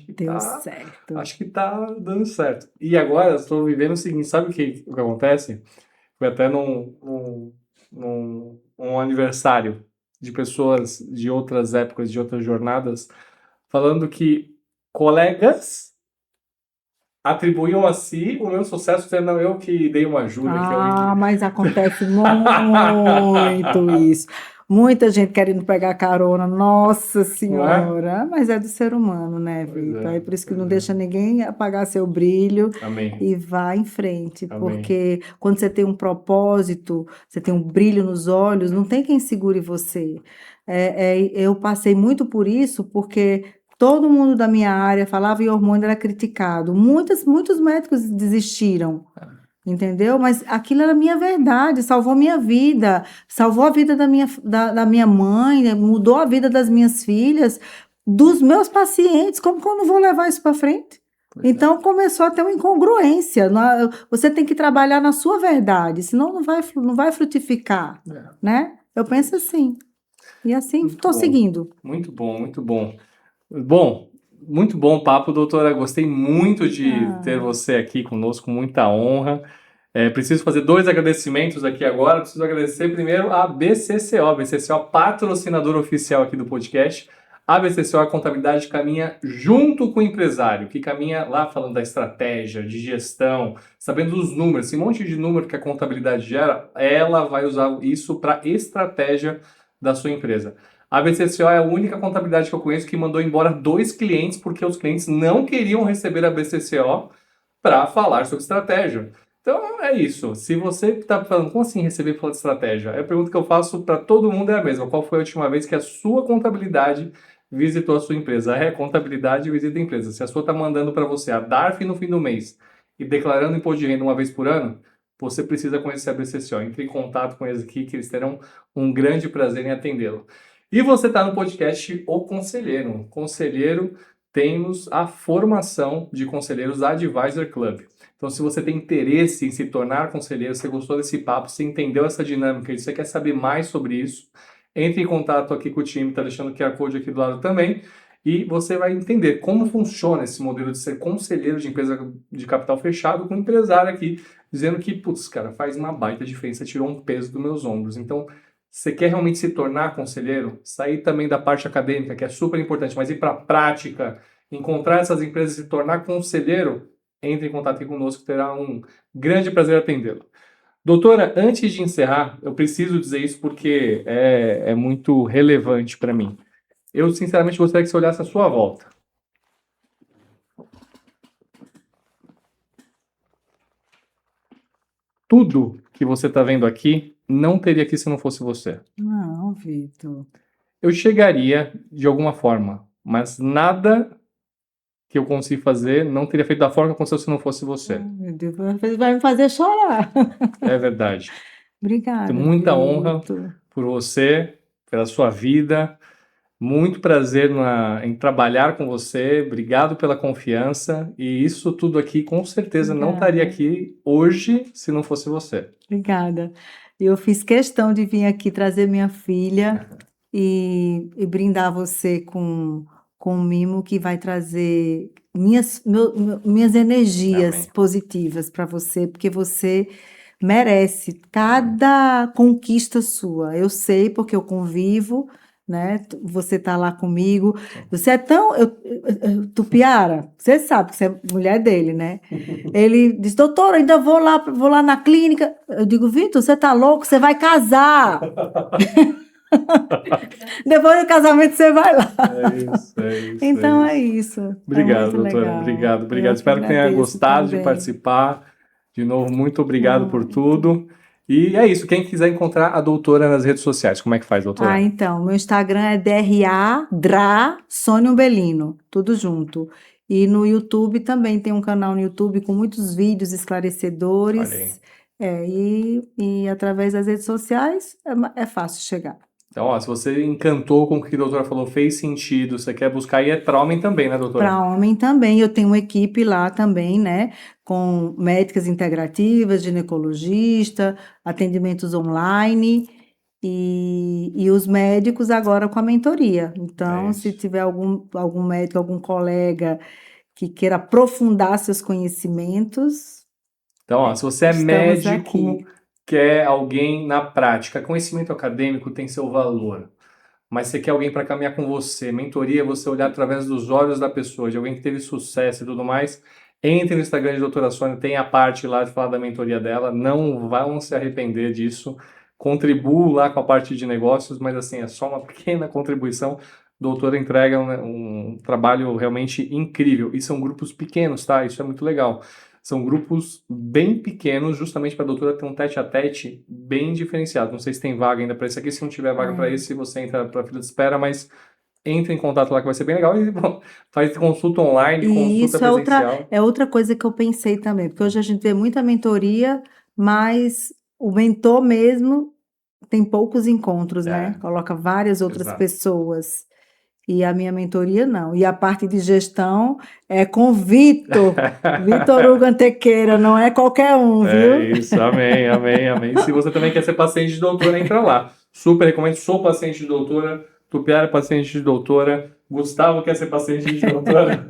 Deu certo. acho que tá dando certo. E agora eu estou vivendo o seguinte, sabe o que acontece? Foi até num aniversário de pessoas de outras épocas, de outras jornadas, falando que colegas atribuíam a si o meu sucesso, sendo eu que dei uma ajuda, que eu... Mas acontece muito isso. Muita gente querendo pegar carona, nossa Não é? senhora. Mas é do ser humano, né, Pois Vitor? é, Aí por isso que pois não é. deixa ninguém apagar seu brilho Amém, e vá em frente. amém. Porque quando você tem um propósito, você tem um brilho nos olhos, não tem quem segure você. Eu passei muito por isso, porque todo mundo da minha área falava e hormônio era criticado. Muitos médicos desistiram. Entendeu? Mas aquilo era minha verdade, salvou minha vida, salvou a vida da minha mãe, né? Mudou a vida das minhas filhas, dos meus pacientes. Como que eu não vou levar isso para frente? Pois é. Então começou a ter uma incongruência. Você tem que trabalhar na sua verdade, senão não vai frutificar, né? Eu penso assim. E assim Muito estou bom, seguindo. muito bom, muito bom. Bom, muito bom o papo, doutora. Gostei muito de ter você aqui conosco, muita honra. Preciso fazer dois agradecimentos aqui agora. Preciso agradecer primeiro a BCCO. A BCCO, patrocinador oficial aqui do podcast. A BCCO, a contabilidade caminha junto com o empresário, que caminha lá falando da estratégia, de gestão, sabendo dos números, esse monte de número que a contabilidade gera, ela vai usar isso para estratégia da sua empresa. A BCCO é a única contabilidade que eu conheço que mandou embora 2 clientes porque os clientes não queriam receber a BCCO para falar sobre estratégia. Então é isso. Se você está falando, como assim receber falando de estratégia? A pergunta que eu faço para todo mundo é a mesma. Qual foi a última vez que a sua contabilidade visitou a sua empresa? Contabilidade visita a empresa. Se a sua está mandando para você a DARF no fim do mês e declarando imposto de renda uma vez por ano, você precisa conhecer a BCCO. Entre em contato com eles aqui que eles terão um grande prazer em atendê-lo. E você está no podcast O Conselheiro. O Conselheiro temos a formação de conselheiros Advisor Club. Então, se você tem interesse em se tornar conselheiro, você gostou desse papo, você entendeu essa dinâmica e você quer saber mais sobre isso, entre em contato aqui com o time, está deixando o QR Code aqui do lado também, e você vai entender como funciona esse modelo de ser conselheiro de empresa de capital fechado com um empresário aqui, dizendo que, putz, cara, faz uma baita diferença, tirou um peso dos meus ombros. Então, você quer realmente se tornar conselheiro? Sair também da parte acadêmica, que é super importante, mas ir para a prática, encontrar essas empresas e se tornar conselheiro? Entre em contato aqui conosco, terá um grande prazer atendê-lo. Doutora, antes de encerrar, eu preciso dizer isso porque é muito relevante para mim. Eu, sinceramente, gostaria que você olhasse à sua volta. Tudo que você está vendo aqui não teria aqui se não fosse você. Não, Vitor. Eu chegaria de alguma forma, mas nada que eu consigo fazer não teria feito da forma que aconteceu se não fosse você. Meu Deus, vai me fazer chorar. É verdade. Tenho Obrigada, muita honra Vitor. por você, pela sua vida. Muito prazer em trabalhar com você. Obrigado pela confiança. E isso tudo aqui, com certeza, não estaria Obrigada. aqui hoje se não fosse você. Obrigada. Eu fiz questão de vir aqui trazer minha filha e brindar você com um mimo que vai trazer minhas energias Amém. positivas para você, porque você merece cada conquista sua. Eu sei porque eu convivo, né? Você está lá comigo. Você é tão. Tupiara, você sabe que você é mulher dele, né? Ele diz, doutora, ainda vou lá na clínica. Eu digo, Vitor, você tá louco? Você vai casar. Depois do casamento você vai lá. É isso. Então é isso. É Obrigado, muito doutora. legal. Obrigado. Eu que Espero que tenha agradeço gostado de também. participar. De novo, muito obrigado por Muito. tudo. E é isso. Quem quiser encontrar a doutora nas redes sociais, como é que faz, doutora? Então, meu Instagram é DRA Sônia Umbelino, tudo junto. E no YouTube também tem um canal no YouTube com muitos vídeos Olha aí. esclarecedores. E através das redes sociais é fácil chegar. Então, ó, se você encantou com o que a doutora falou, fez sentido, você quer buscar, e é para homem também, né, doutora? Para homem também, eu tenho uma equipe lá também, né? Com médicas integrativas, ginecologista, atendimentos online e os médicos agora com a mentoria. É Então, se isso. tiver algum médico, algum colega que queira aprofundar seus conhecimentos, Então, ó, se você é estamos médico, aqui. quer alguém na prática, conhecimento acadêmico tem seu valor, mas você quer alguém para caminhar com você, mentoria, é você olhar através dos olhos da pessoa, de alguém que teve sucesso e tudo mais, entre no Instagram de doutora Sônia, tem a parte lá de falar da mentoria dela, não vão se arrepender disso, contribuo lá com a parte de negócios, mas assim, é só uma pequena contribuição, doutora entrega um trabalho realmente incrível, e são grupos pequenos, tá? Isso é muito legal. São grupos bem pequenos, justamente para a doutora ter um tete-a-tete bem diferenciado. Não sei se tem vaga ainda para esse aqui. Se não tiver vaga para esse, você entra para a fila de espera, mas entre em contato lá que vai ser bem legal. E bom, faz consulta online, E consulta isso é presencial. outra coisa que eu pensei também, porque hoje a gente vê muita mentoria, mas o mentor mesmo tem poucos encontros, né? É, Coloca várias outras exato. pessoas. E a minha mentoria não. E a parte de gestão é com Vitor Hugo Antequeira, não é qualquer um, É viu? isso, amém. Se você também quer ser paciente de doutora, entra lá. Super recomendo, sou paciente de doutora, Tupiara é paciente de doutora, Gustavo quer ser paciente de doutora.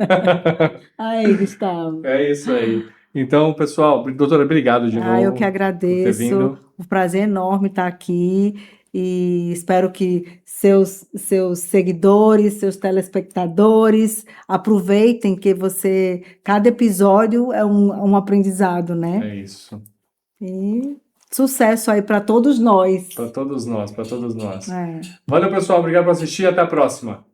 Aí, Gustavo. É isso aí. Então, pessoal, doutora, obrigado de Eu que novo por ter agradeço. vindo. Um prazer enorme estar aqui e espero que seus seguidores, seus telespectadores aproveitem que cada episódio é um aprendizado, né? É isso. E sucesso aí para todos nós. Para todos nós, para todos nós. É. Valeu, pessoal. Obrigado por assistir. Até a próxima.